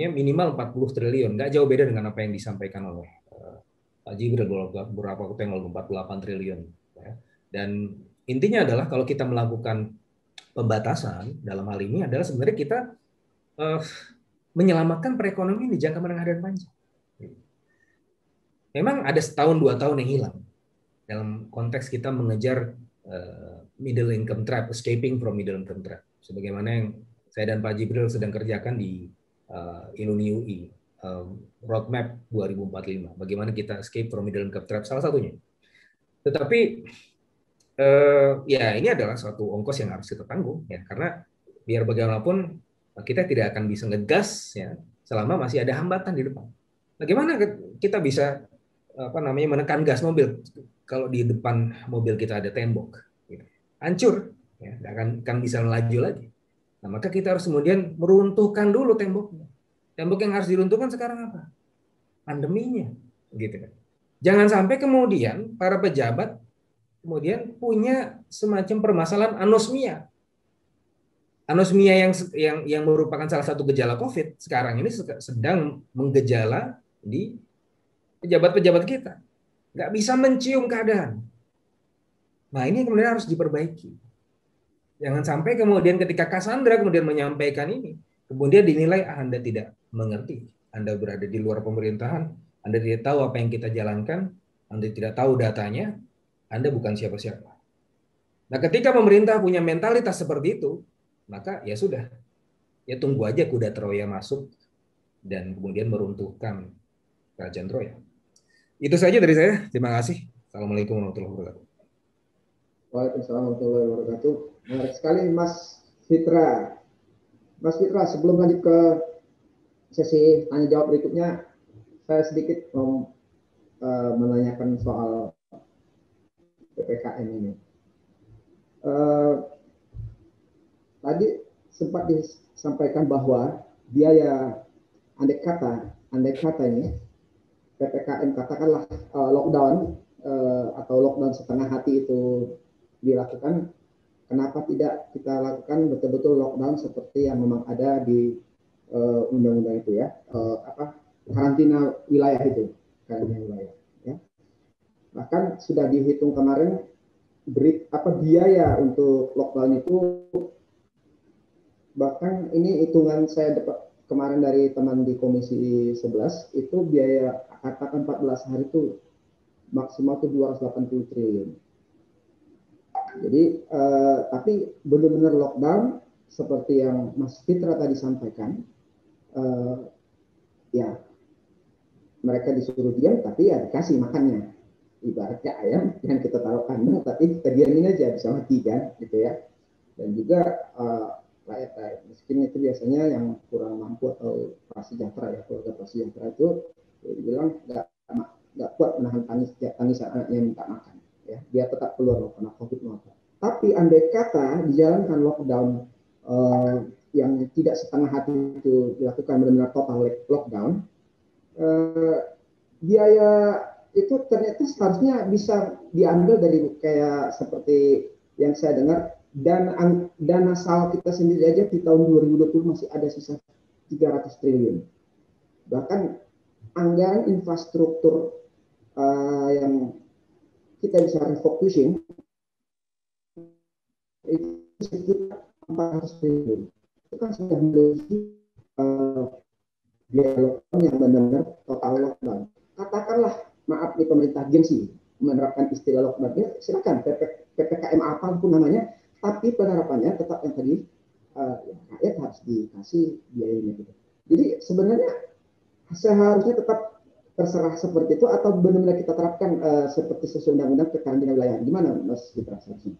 [SPEAKER 1] minimal 40 triliun, nggak jauh beda dengan apa yang disampaikan oleh Pak Jibril beberapa waktu yang lalu, 48 triliun. Ya. Dan intinya adalah kalau kita melakukan pembatasan dalam hal ini adalah sebenarnya kita menyelamatkan perekonomian di jangka menengah dan panjang. Memang ada setahun 2 tahun yang hilang dalam konteks kita mengejar middle income trap, escaping from middle income trap. Sebagaimana yang saya dan Pak Jibril sedang kerjakan di Inuni UI, roadmap 2045. Bagaimana kita escape from middle income trap salah satunya. Tetapi ya ini adalah suatu ongkos yang harus kita tanggung ya, karena biar bagaimanapun kita tidak akan bisa ngegas ya selama masih ada hambatan di depan. Bagaimana kita bisa menekan gas mobil kalau di depan mobil kita ada tembok gitu. Hancur ya, nggak akan bisa melaju lagi. Nah, maka kita harus kemudian meruntuhkan dulu temboknya. Tembok yang harus diruntuhkan sekarang apa? Pandeminya gitu kan. Jangan sampai kemudian para pejabat kemudian punya semacam permasalahan anosmia. Anosmia yang merupakan salah satu gejala COVID sekarang ini sedang menggejala di pejabat-pejabat kita. Nggak bisa mencium keadaan. Nah ini kemudian harus diperbaiki. Jangan sampai kemudian ketika Cassandra kemudian menyampaikan ini, kemudian dinilai Anda tidak mengerti. Anda berada di luar pemerintahan, Anda tidak tahu apa yang kita jalankan, Anda tidak tahu datanya, Anda bukan siapa-siapa. Nah, ketika pemerintah punya mentalitas seperti itu, maka ya sudah. Ya tunggu aja kuda Troya masuk dan kemudian meruntuhkan kerajaan Troya. Itu saja dari saya. Terima kasih. Assalamualaikum warahmatullahi wabarakatuh.
[SPEAKER 2] Waalaikumsalam warahmatullahi wabarakatuh. Menarik sekali Mas Fitra. Mas Fitra, sebelum lanjut ke sesi tanya jawab berikutnya, saya sedikit mau menanyakan soal PPKM ini. Tadi sempat disampaikan bahwa biaya andai kata ini PPKM katakanlah lockdown atau lockdown setengah hati itu dilakukan, kenapa tidak kita lakukan betul-betul lockdown seperti yang memang ada di undang-undang itu ya, karantina wilayah itu, karantina wilayah ya. Bahkan sudah dihitung kemarin biaya untuk lockdown itu, bahkan ini hitungan saya dapat kemarin dari teman di Komisi 11, itu biaya katakan 14 hari itu maksimal itu 280 triliun. Jadi tapi benar-benar lockdown seperti yang Mas Fitra tadi sampaikan, ya mereka disuruh diam tapi ya dikasih makannya. Ibaratnya ayam yang kita taruh kandang tapi kita diamin aja bisa mati kan gitu ya. Dan juga rakyat miskin itu biasanya yang kurang mampu atau prasejahtera ya, keluarga prasejahtera itu dibilang nggak kuat menahan tangisan anaknya yang minta makan ya, dia tetap keluar karena COVID. Tapi andai kata dijalankan lockdown yang tidak setengah hati itu dilakukan benar-benar total lockdown, biaya itu ternyata seharusnya bisa diambil dari kayak seperti yang saya dengar, dana sal kita sendiri aja di tahun 2020 masih ada sisa 300 triliun. Bahkan anggaran infrastruktur yang kita bisa refocusing itu sekitar 400 triliun. Itu kan sudah melebihi biaya lockdown yang benar-benar total lockdown. Katakanlah, maaf nih pemerintah gengsi menerapkan istilah lockdown, ya silakan PPKM apapun namanya, tapi penerapannya tetap yang tadi rakyat harus dikasih biayanya gitu. Jadi sebenarnya seharusnya tetap terserah seperti itu atau benar-benar kita terapkan seperti sesuai undang-undang kekarantinaan wilayah. Gimana Mas Fitra seharusnya?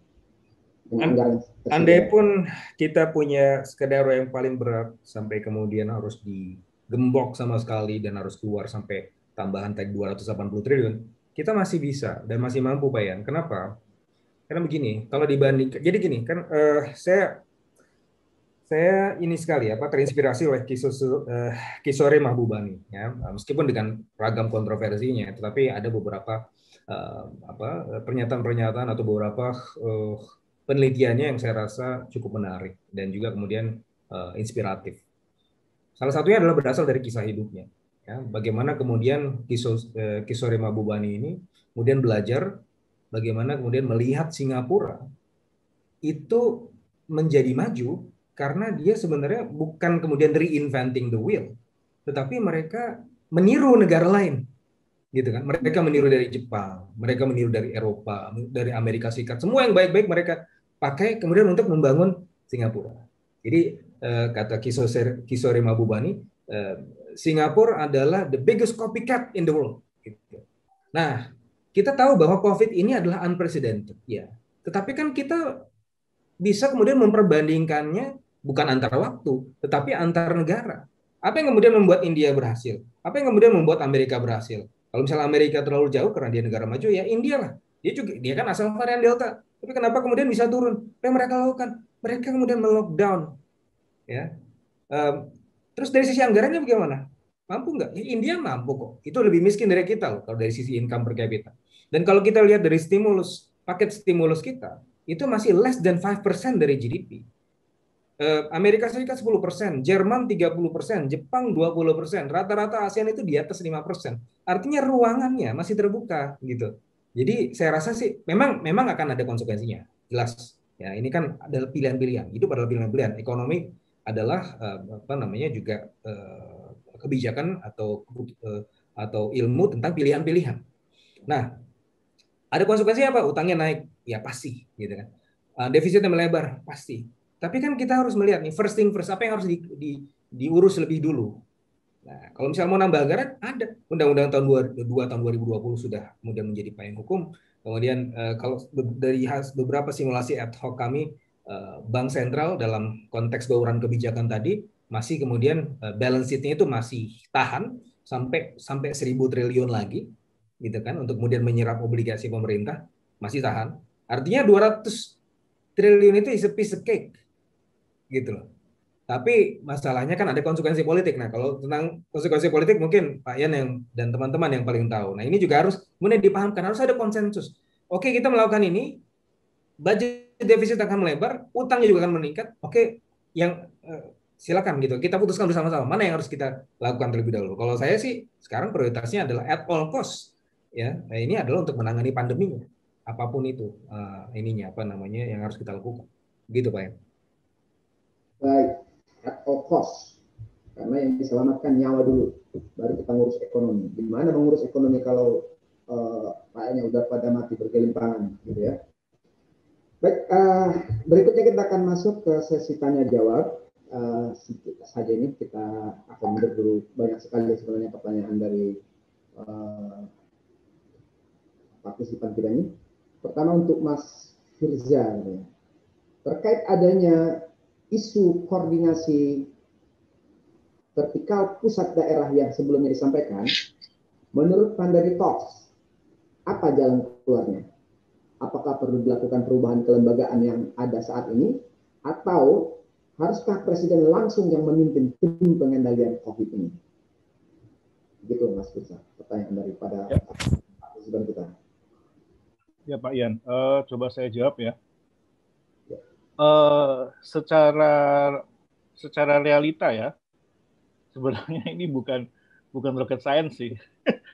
[SPEAKER 1] Andai pun kita punya skenario yang paling berat sampai kemudian harus digembok sama sekali dan harus keluar sampai tambahan tag 280 triliun, kita masih bisa dan masih mampu, Pak Yan. Kenapa? Karena begini, kalau dibanding, jadi gini kan, saya ini sekali terinspirasi oleh Kisore Mahbubani, ya, meskipun dengan ragam kontroversinya, tetapi ada beberapa pernyataan-pernyataan atau beberapa penelitiannya yang saya rasa cukup menarik dan juga kemudian inspiratif. Salah satunya adalah berasal dari kisah hidupnya, ya, bagaimana kemudian Kisore Mahbubani ini kemudian belajar bagaimana kemudian melihat Singapura itu menjadi maju karena dia sebenarnya bukan kemudian reinventing the wheel, tetapi mereka meniru negara lain, gitu kan? Mereka meniru dari Jepang, mereka meniru dari Eropa, dari Amerika Serikat, semua yang baik-baik mereka pakai kemudian untuk membangun Singapura. Jadi kata Kisore Mahbubani, Singapura adalah the biggest copycat in the world. Gitu. Nah, kita tahu bahwa COVID ini adalah unprecedented, ya. Tetapi kan kita bisa kemudian memperbandingkannya bukan antar waktu, tetapi antar negara. Apa yang kemudian membuat India berhasil? Apa yang kemudian membuat Amerika berhasil? Kalau misalnya Amerika terlalu jauh karena dia negara maju, ya India lah. Dia kan asal varian Delta. Tapi kenapa kemudian bisa turun? Apa yang mereka lakukan? Mereka kemudian melockdown. Ya. Terus dari sisi anggarannya bagaimana? Mampu nggak? Ya, India mampu kok. Itu lebih miskin dari kita loh kalau dari sisi income per capita. Dan kalau kita lihat dari paket stimulus kita, itu masih less than 5% dari GDP. Amerika Serikat 10%, Jerman 30%, Jepang 20%, rata-rata ASEAN itu di atas 5%. Artinya ruangannya masih terbuka gitu. Jadi saya rasa sih memang akan ada konsekuensinya, jelas. Ya, ini kan adalah pilihan-pilihan. Hidup adalah pilihan-pilihan. Ekonomi adalah juga kebijakan atau ilmu tentang pilihan-pilihan. Nah, ada konsekuensinya apa? Utangnya naik, ya pasti, gitu kan. Defisitnya melebar, pasti. Tapi kan kita harus melihat nih, first thing first, apa yang harus diurus lebih dulu. Nah, kalau misalnya mau nambah anggaran, ada. Undang-undang tahun 2020 sudah kemudian menjadi payung hukum. Kemudian kalau dari beberapa simulasi ad hoc kami, Bank Sentral dalam konteks bauran kebijakan tadi, masih kemudian balance sheet-nya itu masih tahan sampai 1.000 triliun lagi, gitu kan, untuk kemudian menyerap obligasi pemerintah, masih tahan. Artinya 200 triliun itu is a piece of cake, gitu loh. Tapi masalahnya kan ada konsekuensi politik. Nah, kalau tentang konsekuensi politik mungkin Pak Yan dan teman-teman yang paling tahu. Nah, ini juga harus kemudian dipahamkan, harus ada konsensus. Oke, kita melakukan ini, budget defisit akan melebar, utangnya juga akan meningkat. Oke, yang silakan gitu. Kita putuskan bersama-sama mana yang harus kita lakukan terlebih dahulu. Kalau saya sih sekarang prioritasnya adalah at all cost, ya. Nah, ini adalah untuk menangani pandeminya. Apapun itu yang harus kita lakukan. Gitu, Pak Yan.
[SPEAKER 2] Baik, at all cost. Karena yang diselamatkan nyawa dulu, baru kita ngurus ekonomi. Gimana mengurus ekonomi kalau rakyatnya udah pada mati bergelimpangan, gitu ya. Baik, berikutnya kita akan masuk ke sesi tanya jawab. Sedikit saja ini kita akan mundur dulu, banyak sekali sebenarnya pertanyaan dari partisipan kita ini. Pertama untuk Mas Firza, ya. Terkait adanya isu koordinasi vertikal pusat daerah yang sebelumnya disampaikan, menurut Pandari Talks, apa jalan keluarnya? Apakah perlu dilakukan perubahan kelembagaan yang ada saat ini, atau haruskah Presiden langsung yang memimpin tim pengendalian COVID ini? Begitu Mas Firza, pertanyaan daripada partisipan kita.
[SPEAKER 6] Ya Pak Ian, coba saya jawab ya.
[SPEAKER 2] Ya.
[SPEAKER 6] Secara realita ya, sebenarnya ini bukan rocket science sih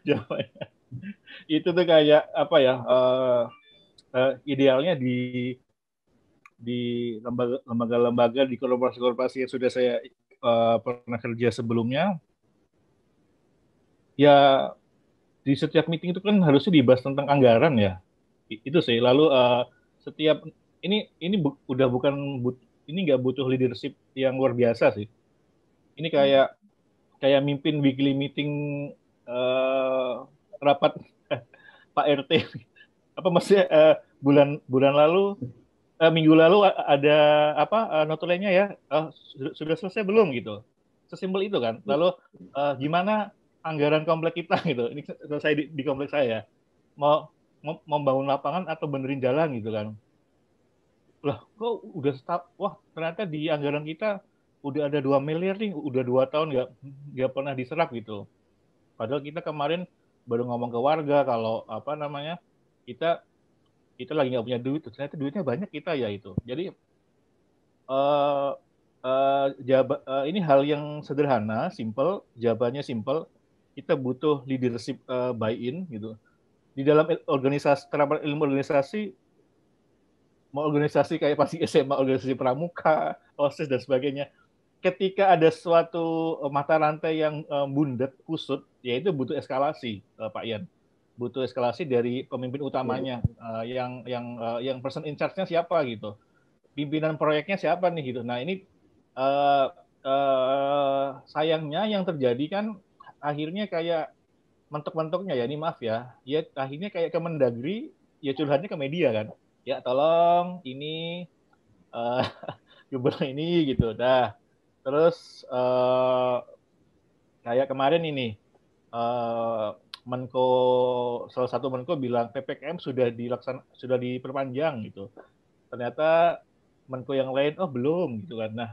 [SPEAKER 6] jawabannya. Itu tuh kayak apa ya? Idealnya di lembaga-lembaga di korporasi-korporasi yang sudah saya pernah kerja sebelumnya, ya di setiap meeting itu kan harusnya dibahas tentang anggaran ya. Itu sih. Lalu setiap ini udah bukan ini nggak butuh leadership yang luar biasa sih. Ini kayak mimpin weekly meeting rapat Pak RT. Apa maksudnya bulan bulan lalu minggu lalu ada apa notulennya ya sudah selesai belum gitu. Sesimpel itu kan. Lalu gimana anggaran komplek kita gitu. Ini selesai di komplek saya. Mau membangun lapangan atau benerin jalan gitu kan. Lah kok udah wah ternyata di anggaran kita udah ada 2 miliar nih, udah 2 tahun nggak pernah diserap gitu. Padahal kita kemarin baru ngomong ke warga kalau apa namanya kita kita lagi nggak punya duit, ternyata duitnya banyak kita ya itu. Jadi ini hal yang sederhana, simple, jawabannya simple. Kita butuh leadership buy-in gitu. Di dalam organisasi, terapan ilmu organisasi, mau organisasi kayak pasti SMA, organisasi pramuka, OSIS dan sebagainya. Ketika ada suatu mata rantai yang bundet, kusut, ya itu butuh eskalasi, Pak Ian. Butuh eskalasi dari pemimpin utamanya, yang person in charge-nya siapa gitu. Pimpinan proyeknya siapa nih gitu. Nah ini sayangnya yang terjadi kan akhirnya kayak mentok-mentoknya ya, ini maaf ya, ya akhirnya kayak Kemendagri, ya curhatnya ke media kan. Ya tolong ini uh, gubernur ini gitu. Dah. Terus kayak kemarin ini Menko salah satu Menko bilang PPKM sudah diperpanjang gitu. Ternyata Menko yang lain oh belum gitu kan. Nah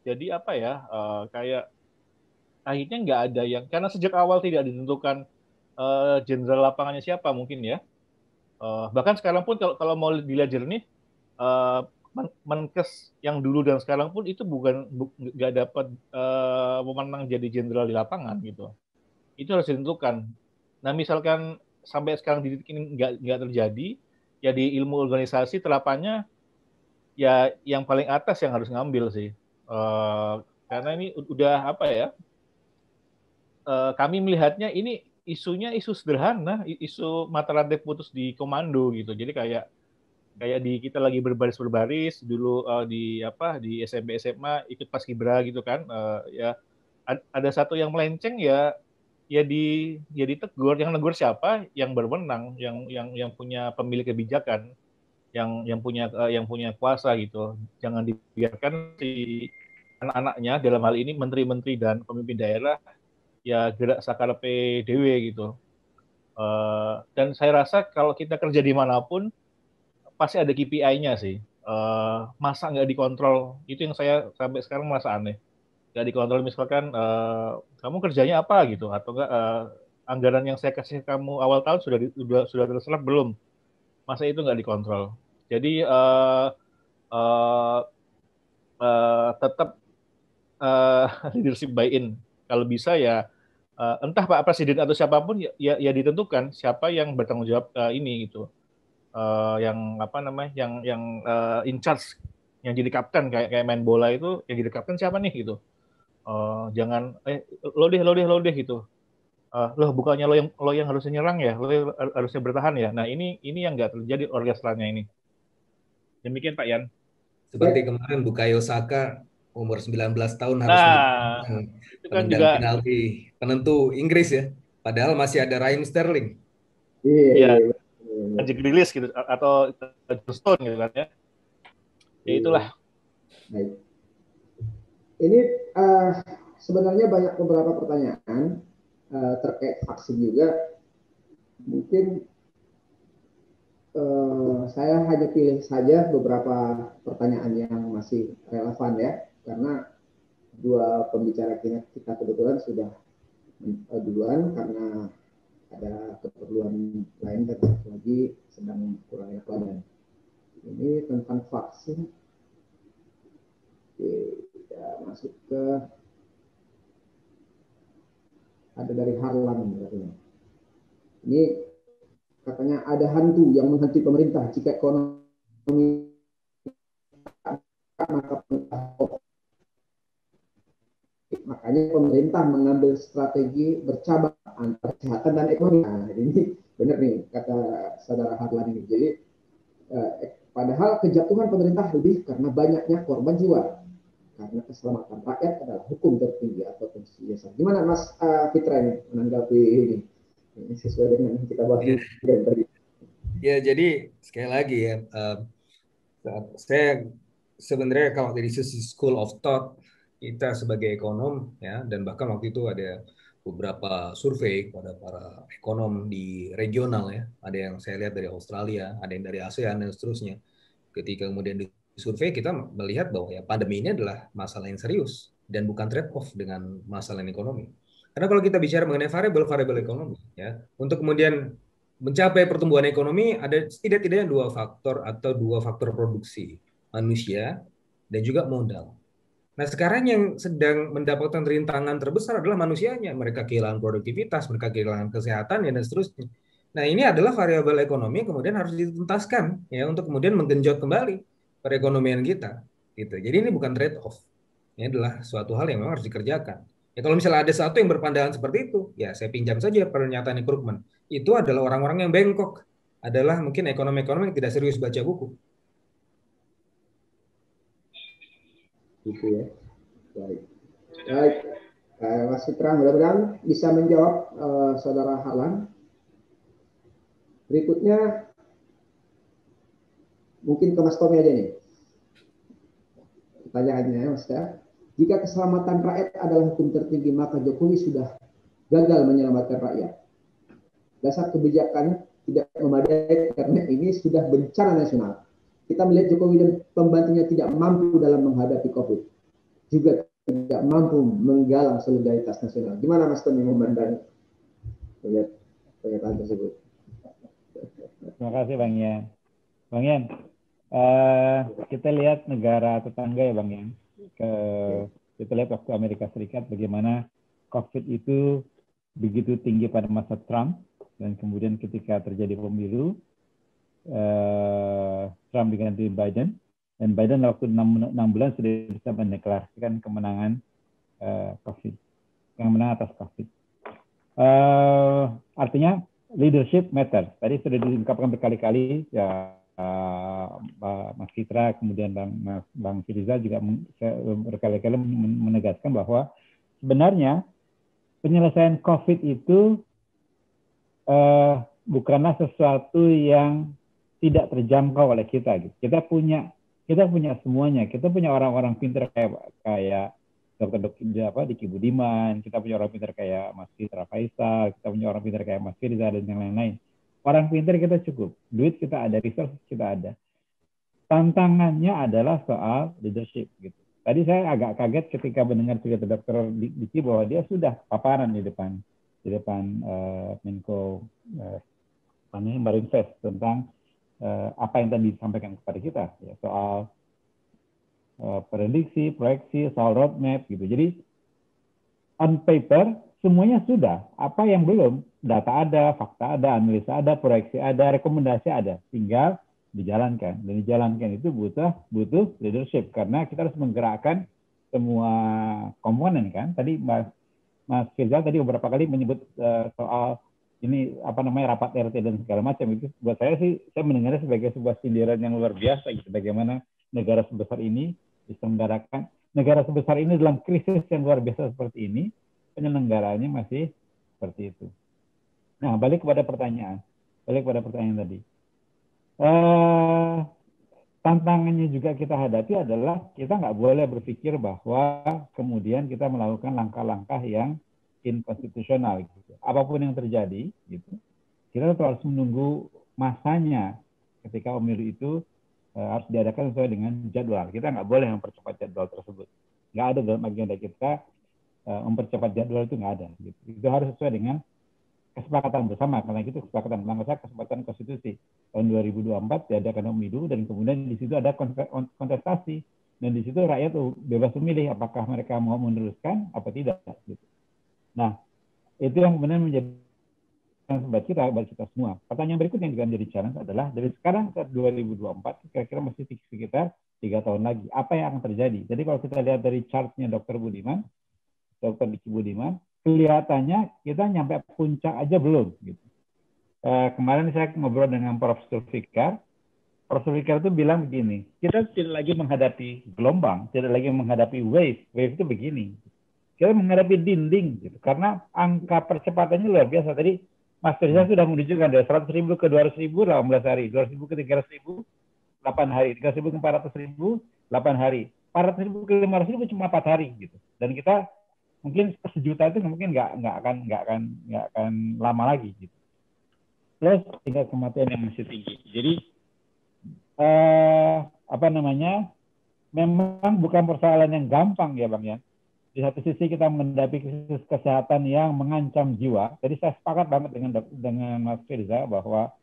[SPEAKER 6] jadi apa ya kayak akhirnya nggak ada yang karena sejak awal tidak ditentukan jenderal lapangannya siapa mungkin ya. Bahkan sekarang pun kalau mau dilihat jernih Menkes yang dulu dan sekarang pun itu nggak dapat memenang jadi jenderal di lapangan gitu. Itu harus ditentukan. Nah misalkan sampai sekarang di titik ini nggak terjadi, ya di ilmu organisasi terapannya ya yang paling atas yang harus ngambil sih. Karena ini udah apa ya? Kami melihatnya ini isunya isu sederhana, isu mata rantai putus di komando gitu. Jadi kayak di kita lagi berbaris dulu di SMP SMA ikut paskibra gitu kan ya ada satu yang melenceng ya ditegur yang negur siapa yang berwenang yang punya pemilik kebijakan yang punya kuasa gitu jangan dibiarkan si anak-anaknya dalam hal ini menteri-menteri dan pemimpin daerah ya gerak sakarepe dewe gitu. Dan saya rasa kalau kita kerja dimanapun pasti ada KPI-nya sih. Masa nggak dikontrol? Itu yang saya sampai sekarang merasa aneh. Nggak dikontrol misalkan kamu kerjanya apa gitu atau nggak anggaran yang saya kasih kamu awal tahun sudah terserap belum? Masa itu nggak dikontrol? Jadi uh, tetap leadership buy-in. Kalau bisa ya entah Pak Presiden atau siapapun ya ditentukan siapa yang bertanggung jawab ini gitu. Yang apa namanya yang in charge yang jadi kapten kayak main bola itu yang jadi kapten siapa nih gitu jangan lo deh gitu loh bukannya lo yang harusnya nyerang ya lo harusnya bertahan ya nah ini yang nggak terjadi orkestranya ini demikian Pak Yan.
[SPEAKER 1] Seperti kemarin Bukayo Saka umur 19 tahun harus menjadi
[SPEAKER 6] Nah itu kan
[SPEAKER 1] penendang
[SPEAKER 6] juga
[SPEAKER 1] penalti penentu Inggris ya. Padahal masih ada Raheem Sterling.
[SPEAKER 2] Iya,
[SPEAKER 6] ya
[SPEAKER 2] iya.
[SPEAKER 6] Anjing rilis gitu atau Stone gitu kan ya itulah.
[SPEAKER 2] Baik. Ini sebenarnya banyak beberapa pertanyaan terkait vaksin juga. Mungkin saya hanya pilih saja beberapa pertanyaan yang masih relevan ya, karena dua pembicara kita kebetulan sudah duluan karena ada keperluan lain dan satu lagi sedang kurang enak badan. Ini tentang vaksin. Oke, kita masuk ke ada dari Harlan katanya. Ini katanya ada hantu yang menghantui pemerintah jika ekonomi maka makanya pemerintah mengambil strategi bercabang antara kesehatan dan ekonomi. Nah, ini benar nih kata saudara Harlan ini. Jadi padahal kejatuhan pemerintah lebih karena banyaknya korban jiwa. Karena keselamatan rakyat adalah hukum tertinggi atau konstitusi dasar. Gimana Mas Fitra ini menanggapi ini? Ini sesuai dengan yang kita bahas tadi.
[SPEAKER 1] Ya, jadi sekali lagi ya, saya sebenarnya kalau dari sisi school of thought, kita sebagai ekonom ya, dan bahkan waktu itu ada beberapa survei kepada para ekonom di regional ya, ada yang saya lihat dari Australia, ada yang dari ASEAN dan seterusnya. Ketika kemudian disurvei, kita melihat bahwa ya pandemi ini adalah masalah yang serius dan bukan trade off dengan masalah ekonomi. Karena kalau kita bicara mengenai variabel-variabel ekonomi ya, untuk kemudian mencapai pertumbuhan ekonomi ada tidak-tidaknya dua faktor produksi, manusia dan juga modal. Nah, sekarang yang sedang mendapatkan rintangan terbesar adalah manusianya. Mereka kehilangan produktivitas, mereka kehilangan kesehatan dan seterusnya. Nah, ini adalah variabel ekonomi kemudian harus dituntaskan ya untuk kemudian menggenjot kembali perekonomian kita gitu. Jadi ini bukan trade off. Ini adalah suatu hal yang memang harus dikerjakan. Ya kalau misalnya ada satu yang berpandangan seperti itu, ya saya pinjam saja pernyataan Krugman. Itu adalah orang-orang yang bengkok, adalah mungkin ekonomi-ekonomi yang tidak serius baca buku.
[SPEAKER 2] Gitu ya. Baik. Baik. Mas Fitra, mudah-mudahan bisa menjawab saudara Harlan. Berikutnya mungkin ke Mas Tommy aja nih. Pertanyaannya Mas ya. Jika keselamatan rakyat adalah hukum tertinggi, maka Jokowi sudah gagal menyelamatkan rakyat. Dasar kebijakan tidak memadai karena ini sudah bencana nasional. Kita melihat Jokowi dan pembantunya tidak mampu dalam menghadapi COVID. Juga tidak mampu menggalang solidaritas nasional. Gimana Mas Tommy memandang pernyataan tersebut?
[SPEAKER 3] Terima kasih Bang Yan. Bang Yan, kita lihat negara tetangga ya Bang Yan. Kita lihat waktu Amerika Serikat bagaimana COVID itu begitu tinggi pada masa Trump, dan kemudian ketika terjadi pemilu, Trump diganti Biden, dan Biden waktu 6 bulan sudah bisa mendeklarasikan kemenangan COVID, kemenangan atas COVID. Artinya leadership matter. Tadi sudah diungkapkan berkali-kali ya, Mas Fitra, kemudian Bang Firiza juga berkali-kali menegaskan bahwa sebenarnya penyelesaian COVID itu bukanlah sesuatu yang tidak terjangkau oleh kita. Kita punya semuanya. Kita punya orang-orang pintar kayak Dr. Diki Budiman, kita punya orang pintar kayak Mas Fitra Faisal, kita punya orang pintar kayak Mas Firza dan yang lain-lain. Orang pintar kita cukup, duit kita ada, resource kita ada. Tantangannya adalah soal leadership gitu. Tadi saya agak kaget ketika mendengar cerita Dr. Diki bahwa dia sudah paparan di depan Menko Marinvest tentang apa yang tadi disampaikan kepada kita ya, soal prediksi, proyeksi, soal roadmap gitu. Jadi on paper semuanya sudah. Apa yang belum? Data ada, fakta ada, analisa ada, proyeksi ada, rekomendasi ada. Tinggal dijalankan. Dan dijalankan itu butuh leadership karena kita harus menggerakkan semua komponen kan. Tadi Mas Firza tadi beberapa kali menyebut soal ini rapat RT dan segala macam. Itu buat saya sih, saya mendengarnya sebagai sebuah sindiran yang luar biasa gitu. Bagaimana negara sebesar ini bisa menggarakan, negara sebesar ini dalam krisis yang luar biasa seperti ini, penyelenggaranya masih seperti itu. Nah, balik kepada pertanyaan tadi. Tantangannya juga kita hadapi adalah kita nggak boleh berpikir bahwa kemudian kita melakukan langkah-langkah yang inkonstitusional gitu. Apapun yang terjadi gitu, kita harus menunggu masanya ketika pemilu itu harus diadakan sesuai dengan jadwal. Kita nggak boleh mempercepat jadwal tersebut. Nggak ada dalam agenda kita mempercepat jadwal, itu nggak ada. Gitu. Itu harus sesuai dengan kesepakatan bersama. Karena itu kesepakatan konstitusi tahun 2024 diadakan pemilu, dan kemudian di situ ada kontestasi, dan di situ rakyat bebas memilih apakah mereka mau meneruskan apa tidak. Gitu. Nah, Itu yang kemudian menjadi buat kita semua. Pertanyaan berikutnya yang juga menjadi challenge adalah dari sekarang ke 2024 kira-kira masih sekitar 3 tahun lagi. Apa yang akan terjadi? Jadi kalau kita lihat dari chartnya Dr. Diki Budiman, kelihatannya kita nyampe puncak aja belum. Gitu. Kemarin saya ngobrol dengan Prof. Sulfikar. Prof. Sulfikar itu bilang begini, kita tidak lagi menghadapi gelombang, tidak lagi menghadapi wave. Wave itu begini. Kita menghadapi dinding, gitu. Karena angka percepatannya luar biasa. Tadi Mas Firza sudah menunjukkan dari 100.000 ke 200.000 18 hari, 200.000 ke 300.000 8 hari, 300.000 ke 400.000 8 hari, 400.000 ke 500.000 cuma 4 hari gitu. Dan kita mungkin sejuta itu mungkin nggak akan lama lagi gitu. Plus tingkat kematian yang masih tinggi. Jadi memang bukan persoalan yang gampang ya Bang ya. Di satu sisi kita menghadapi krisis kesehatan yang mengancam jiwa. Jadi saya sepakat banget dengan Mas Firza bahwa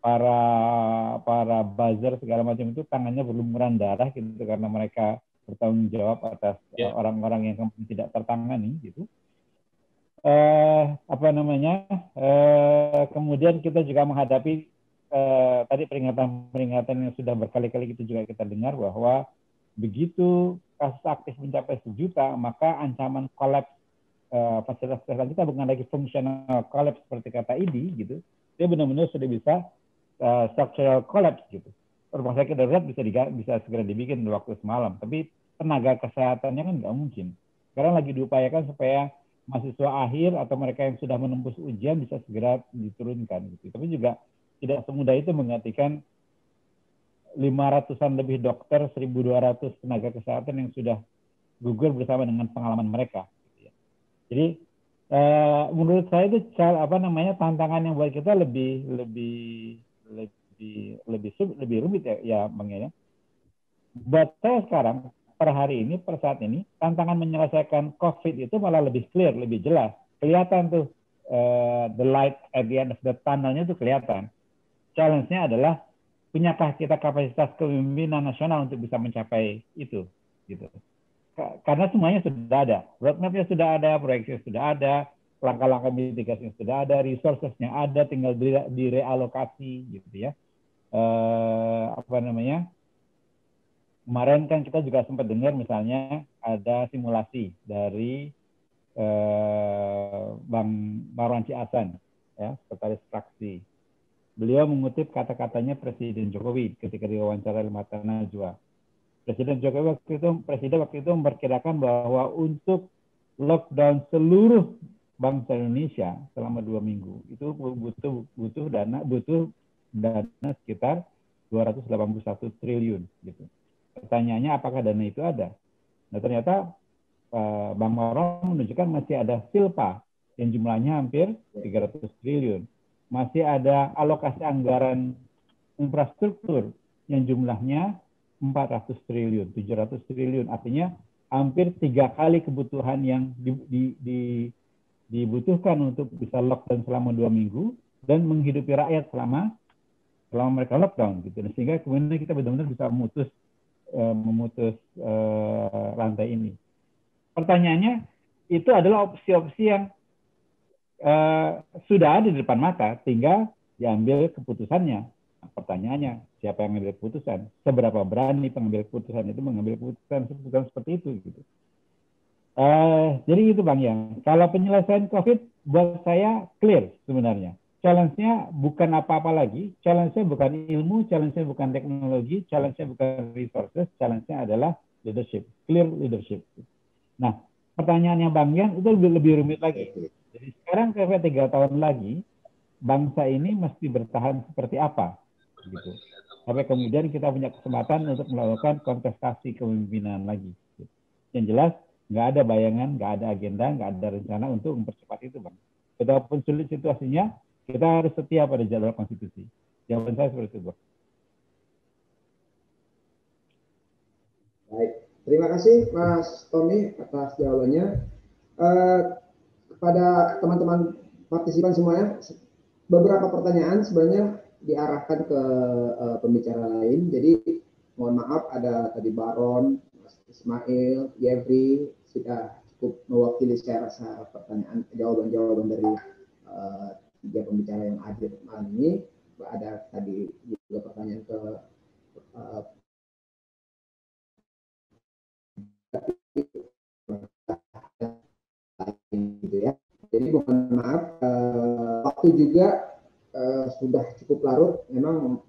[SPEAKER 3] para buzzer segala macam itu tangannya berlumuran darah gitu karena mereka bertanggung jawab atas orang-orang yang tidak tertangani gitu. Kemudian kita juga menghadapi tadi peringatan yang sudah berkali-kali kita dengar bahwa begitu kasus aktif mencapai 1 juta, maka ancaman kolaps fasilitas kesehatan kita bukan lagi fungsional kolaps seperti kata IDI gitu, dia benar-benar sudah bisa structural collapse gitu. Rumah sakit darurat bisa segera dibikin di waktu semalam, tapi tenaga kesehatannya kan nggak mungkin. Sekarang lagi diupayakan supaya mahasiswa akhir atau mereka yang sudah menembus ujian bisa segera diturunkan gitu. Tapi juga tidak semudah itu menggantikan 500-an lebih dokter, 1.200 tenaga kesehatan yang sudah gugur bersama dengan pengalaman mereka. Jadi menurut saya itu tantangan yang buat kita lebih rumit ya Bang ya. Buat saya sekarang per hari ini, per saat ini, tantangan menyelesaikan COVID itu malah lebih clear, lebih jelas. Kelihatan tuh the light at the end of the tunnel-nya tuh kelihatan. Challenge-nya adalah punyakah kita kapasitas kepemimpinan nasional untuk bisa mencapai itu, gitu. Karena semuanya sudah ada, roadmap-nya sudah ada, proyeksinya sudah ada, langkah-langkah mitigasinya sudah ada, resources-nya ada, tinggal direalokasi, gitu ya. Kemarin kan kita juga sempat dengar misalnya ada simulasi dari Bang Marwan Ciasan, ya, sekretaris fraksi. Beliau mengutip kata-katanya Presiden Jokowi ketika diwawancara di Mata Najwa. Presiden waktu itu memperkirakan bahwa untuk lockdown seluruh bangsa Indonesia selama 2 minggu itu butuh dana sekitar 281 triliun gitu. Pertanyaannya apakah dana itu ada? Nah ternyata Bang Marwan menunjukkan masih ada silpa yang jumlahnya hampir 300 triliun. Masih ada alokasi anggaran infrastruktur yang jumlahnya 400 triliun, 700 triliun. Artinya hampir 3 kali kebutuhan yang dibutuhkan untuk bisa lockdown selama 2 minggu dan menghidupi rakyat selama mereka lockdown gitu. Sehingga kemudian kita benar-benar bisa memutus rantai ini. Pertanyaannya itu adalah opsi-opsi yang sudah ada di depan mata, tinggal diambil keputusannya. Pertanyaannya, siapa yang mengambil keputusan? Seberapa berani pengambil keputusan itu mengambil keputusan seperti itu? Gitu. Jadi itu Bang Yang. Kalau penyelesaian COVID buat saya clear sebenarnya. Challenge-nya bukan apa-apa lagi. Challenge-nya bukan ilmu, challenge-nya bukan teknologi, challenge-nya bukan resources, challenge-nya adalah leadership, clear leadership. Nah, pertanyaannya Bang Yang itu lebih rumit lagi. Jadi sekarang kira-kira 3 tahun lagi, bangsa ini mesti bertahan seperti apa? Gitu. Sampai kemudian kita punya kesempatan untuk melakukan kontestasi kepemimpinan lagi. Gitu. Yang jelas, nggak ada bayangan, nggak ada agenda, nggak ada rencana untuk mempercepat itu, Bang. Betapapun sulit situasinya, kita harus setia pada jadwal konstitusi. Jawaban saya seperti itu, Bang.
[SPEAKER 2] Baik, terima kasih Mas Tommy atas jawabannya. Kepada teman-teman partisipan semuanya, beberapa pertanyaan sebenarnya diarahkan ke pembicara lain. Jadi mohon maaf ada tadi Baron, Mas Ismail, Yevri sudah cukup mewakili saya rasa jawaban-jawaban dari tiga pembicara yang hadir malam ini. Ada tadi juga pertanyaan ke gitu ya. Jadi mohon maaf, waktu juga sudah cukup larut. Memang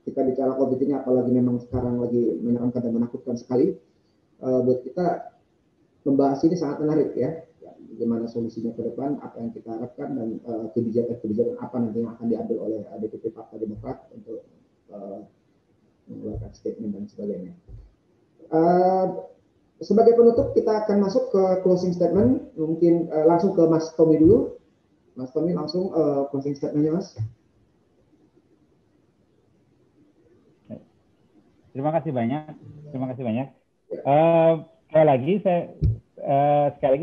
[SPEAKER 2] kita bicara COVID ini, apalagi memang sekarang lagi menyeramkan dan menakutkan sekali. Buat kita membahas ini sangat menarik ya. Bagaimana solusinya ke depan, apa yang kita harapkan, dan kebijakan-kebijakan apa nanti yang akan diambil oleh DPP Partai Demokrat untuk mengeluarkan statement dan sebagainya. Sebagai penutup, kita akan masuk ke closing statement. Mungkin langsung ke Mas Tommy dulu. Mas Tommy, langsung closing statement-nya, Mas.
[SPEAKER 3] Terima kasih banyak. Sekali lagi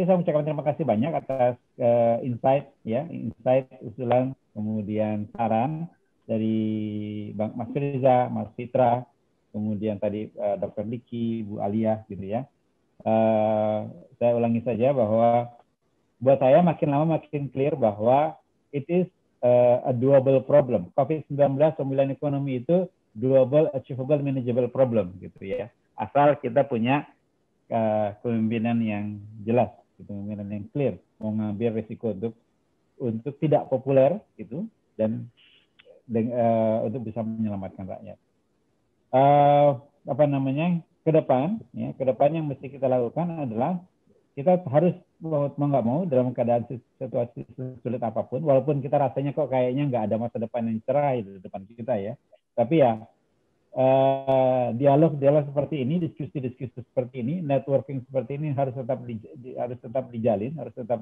[SPEAKER 3] saya mengucapkan terima kasih banyak atas insight, usulan, kemudian saran dari Mas Firza, Mas Fitra, kemudian tadi Dr. Diki, Bu Alia, gitu ya. Saya ulangi saja bahwa buat saya makin lama makin clear bahwa it is a doable problem. COVID-19 pemulihan ekonomi itu doable, achievable, manageable problem, gitu ya. Asal kita punya kepemimpinan yang jelas, kepemimpinan yang clear, mau ngambil risiko untuk tidak populer, gitu, dan untuk bisa menyelamatkan rakyat. Ke depan yang mesti kita lakukan adalah kita harus mau nggak mau dalam keadaan situasi sulit apapun, walaupun kita rasanya kok kayaknya nggak ada masa depan yang cerah di depan kita ya, tapi ya dialog seperti ini, diskusi seperti ini, networking seperti ini harus tetap dijalin, harus tetap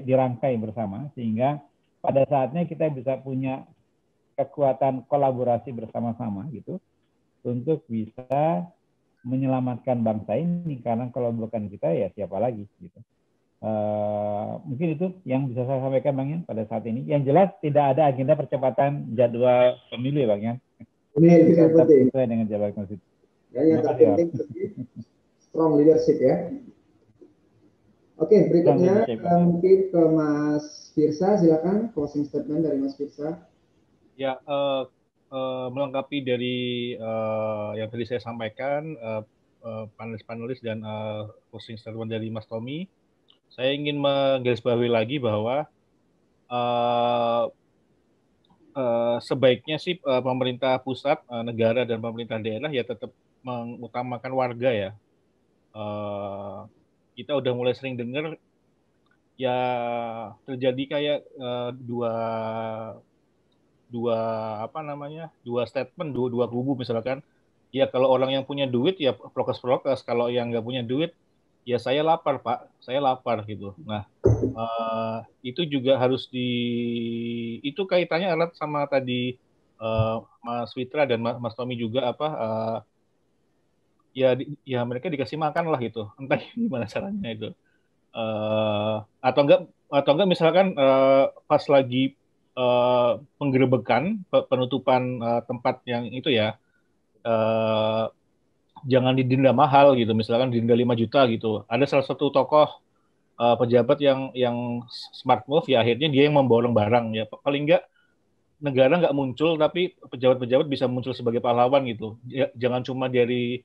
[SPEAKER 3] dirangkai bersama, sehingga pada saatnya kita bisa punya kekuatan kolaborasi bersama-sama gitu untuk bisa menyelamatkan bangsa ini, karena kalau bukan kita ya siapa lagi gitu. Mungkin itu yang bisa saya sampaikan Bang Yan pada saat ini. Yang jelas tidak ada agenda percepatan jadwal pemilu ya Bang Yan.
[SPEAKER 2] Ini yang penting.
[SPEAKER 3] Sesuai dengan jadwal konstitusi.
[SPEAKER 2] Yang terpenting strong leadership ya. Oke, berikutnya mungkin ke Mas Firza, silakan closing statement dari Mas Firza.
[SPEAKER 6] Ya, melengkapi dari yang tadi saya sampaikan, panelis-panelis dan closing statement dari Mas Tommy, saya ingin menggarisbawahi lagi bahwa sebaiknya sih pemerintah pusat, negara dan pemerintah daerah ya tetap mengutamakan warga ya. Kita udah mulai sering dengar ya terjadi kayak dua statement, dua kubu misalkan. Ya kalau orang yang punya duit ya prokes, kalau yang nggak punya duit ya saya lapar Pak, saya lapar gitu. Nah itu juga harus itu kaitannya erat sama tadi Mas Fitra dan Mas Tommy juga ya mereka dikasih makan lah gitu, entah gimana caranya itu. Atau enggak misalkan pas lagi penggerebekan, penutupan tempat yang itu ya, jangan didenda mahal gitu, misalkan didenda 5 juta gitu. Ada salah satu tokoh pejabat yang smart move ya, akhirnya dia yang memborong barang ya, paling enggak negara nggak muncul tapi pejabat-pejabat bisa muncul sebagai pahlawan gitu. Jangan cuma dari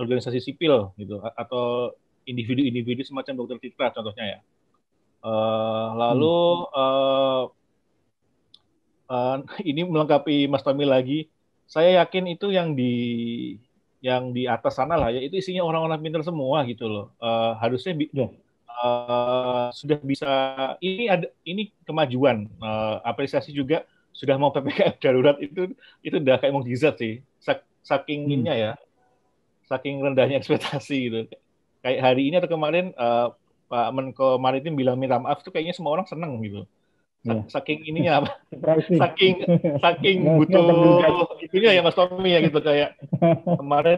[SPEAKER 6] organisasi sipil gitu atau individu-individu semacam Dr. Fitra contohnya ya. Lalu ini melengkapi Mas Tommy lagi, saya yakin itu yang di atas sana lah ya, itu isinya orang-orang pintar semua gitu loh. Harusnya sudah bisa, ini kemajuan, apresiasi juga sudah mau PPKM darurat, itu udah kayak mukjizat sih, saking ininya ya, saking rendahnya ekspektasi gitu. Kayak hari ini atau kemarin Pak Menko Maritim bilang minta maaf, itu kayaknya semua orang seneng gitu. Saking ininya apa? saking butuh itunya ya Mas Tommy ya gitu, kayak kemarin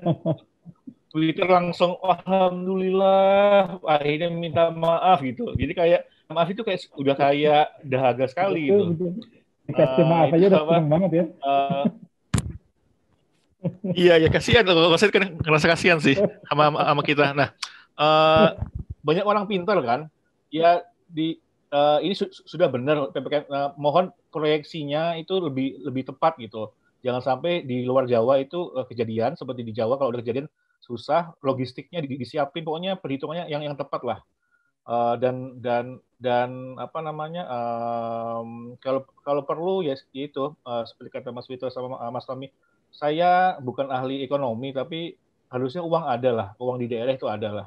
[SPEAKER 6] Twitter langsung alhamdulillah akhirnya minta maaf gitu. Jadi kayak maaf itu kayak udah kayak dahaga sekali gitu.
[SPEAKER 3] Dikasih maaf aja udah seneng banget ya.
[SPEAKER 6] Iya ya, kasihan loh, saya kan ngerasa kasihan sih sama kita. Nah, banyak orang pintar kan, ya ini sudah benar PPKM, mohon proyeksinya itu lebih tepat gitu. Jangan sampai di luar Jawa itu kejadian seperti di Jawa, kalau udah kejadian susah, logistiknya disiapin, pokoknya perhitungannya yang tepat lah. Dan apa namanya, kalau perlu ya itu seperti kata Mas Vito sama Mas Tommy, saya bukan ahli ekonomi tapi harusnya uang ada lah, uang di daerah itu ada lah.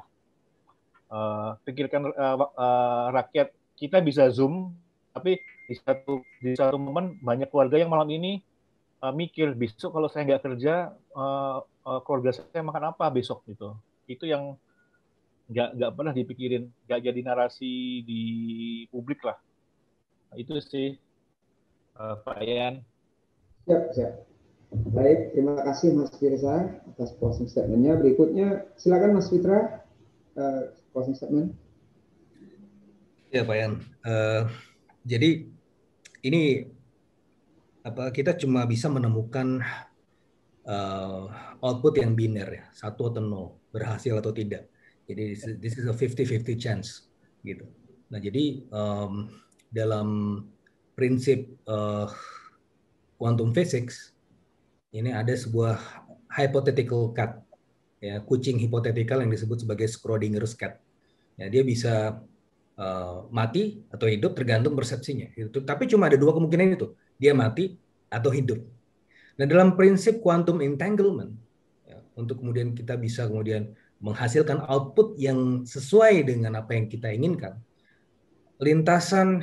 [SPEAKER 6] Pikirkan rakyat kita bisa Zoom, tapi di satu momen banyak keluarga yang malam ini mikir besok kalau saya nggak kerja, keluarga saya makan apa besok gitu. Itu yang nggak pernah dipikirin, nggak jadi narasi di publik lah. Itu sih, Pak Yan.
[SPEAKER 2] Siap. Baik, terima kasih Mas Firza atas closing statement-nya. Berikutnya, silakan Mas Fitra, closing statement.
[SPEAKER 1] Ya Pak Yan, jadi ini kita cuma bisa menemukan output yang biner ya, 1 atau 0, berhasil atau tidak. Jadi this is a 50-50 chance gitu. Nah jadi dalam prinsip quantum physics ini ada sebuah hypothetical cat, ya, kucing hipotetikal yang disebut sebagai Schrodinger's cat. Ya, dia bisa mati atau hidup tergantung persepsinya. Gitu. Tapi cuma ada 2 kemungkinan itu, dia mati atau hidup. Nah dalam prinsip quantum entanglement, ya, untuk kemudian kita bisa kemudian menghasilkan output yang sesuai dengan apa yang kita inginkan, lintasan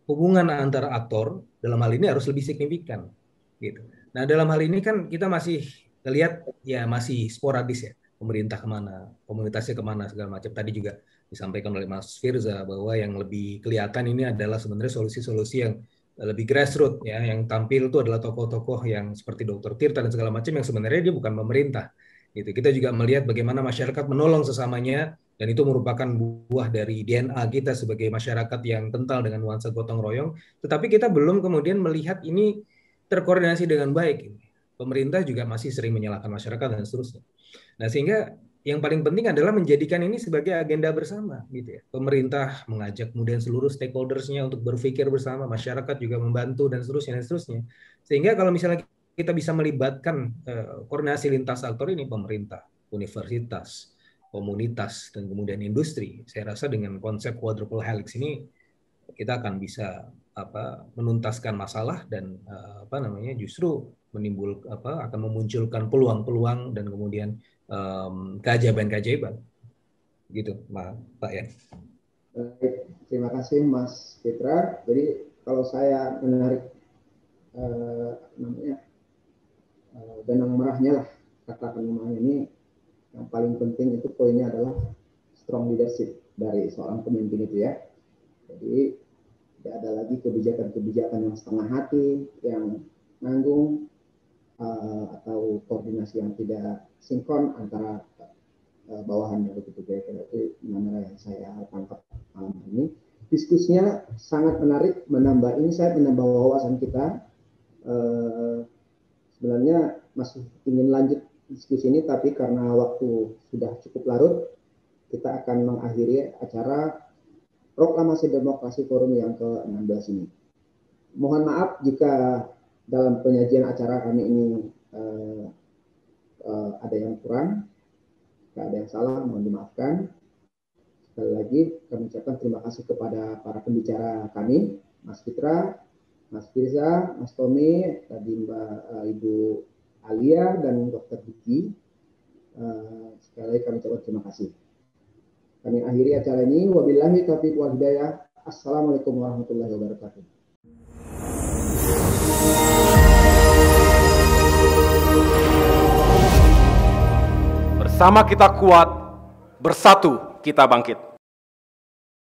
[SPEAKER 1] hubungan antara aktor dalam hal ini harus lebih signifikan. Gitu. Nah dalam hal ini kan kita masih lihat ya masih sporadis ya, pemerintah kemana, komunitasnya kemana segala macam. Tadi juga disampaikan oleh Mas Firza bahwa yang lebih kelihatan ini adalah sebenarnya solusi-solusi yang lebih grassroots ya, yang tampil itu adalah tokoh-tokoh yang seperti Dr. Tirta dan segala macam yang sebenarnya dia bukan pemerintah. Gitu. Kita juga melihat bagaimana masyarakat menolong sesamanya dan itu merupakan buah dari DNA kita sebagai masyarakat yang kental dengan nuansa gotong royong. Tetapi kita belum kemudian melihat ini terkoordinasi dengan baik. Pemerintah juga masih sering menyalahkan masyarakat dan seterusnya. Nah sehingga yang paling penting adalah menjadikan ini sebagai agenda bersama, gitu ya. Pemerintah mengajak kemudian seluruh stakeholders-nya untuk berpikir bersama, masyarakat juga membantu dan seterusnya. Sehingga kalau misalnya kita bisa melibatkan koordinasi lintas aktor ini, pemerintah, universitas, komunitas, dan kemudian industri, saya rasa dengan konsep quadruple helix ini kita akan bisa menuntaskan masalah dan justru akan memunculkan peluang-peluang dan kemudian keajaiban-keajaiban gitu Pak Yan.
[SPEAKER 2] Terima kasih Mas Fitra. Jadi kalau saya menarik benang merahnya lah, kata benang ini yang paling penting itu poinnya adalah strong leadership dari seorang pemimpin itu ya. Jadi tidak ada lagi kebijakan-kebijakan yang setengah hati, yang nanggung, atau koordinasi yang tidak sinkron antara bawahannya begitu kira-kira. Itu mana yang saya tangkap malam ini. Diskusinya sangat menarik, saya menambah wawasan kita. Sebenarnya masih ingin lanjut diskusi ini, tapi karena waktu sudah cukup larut, kita akan mengakhiri acara Proklamasi Demokrasi Forum yang ke-16 ini. Mohon maaf jika dalam penyajian acara kami ini ada yang kurang, jika ada yang salah, mohon dimaafkan. Sekali lagi kami ucapkan terima kasih kepada para pembicara kami, Mas Fitra, Mas Firza, Mas Tommy, tadi Ibu Alia dan Dr. Diki. Sekali lagi kami ucapkan terima kasih. Kami akhiri acara ini. Wabillahi taufiq wal hidayah. Assalamualaikum warahmatullahi wabarakatuh.
[SPEAKER 5] Bersama kita kuat, bersatu kita bangkit.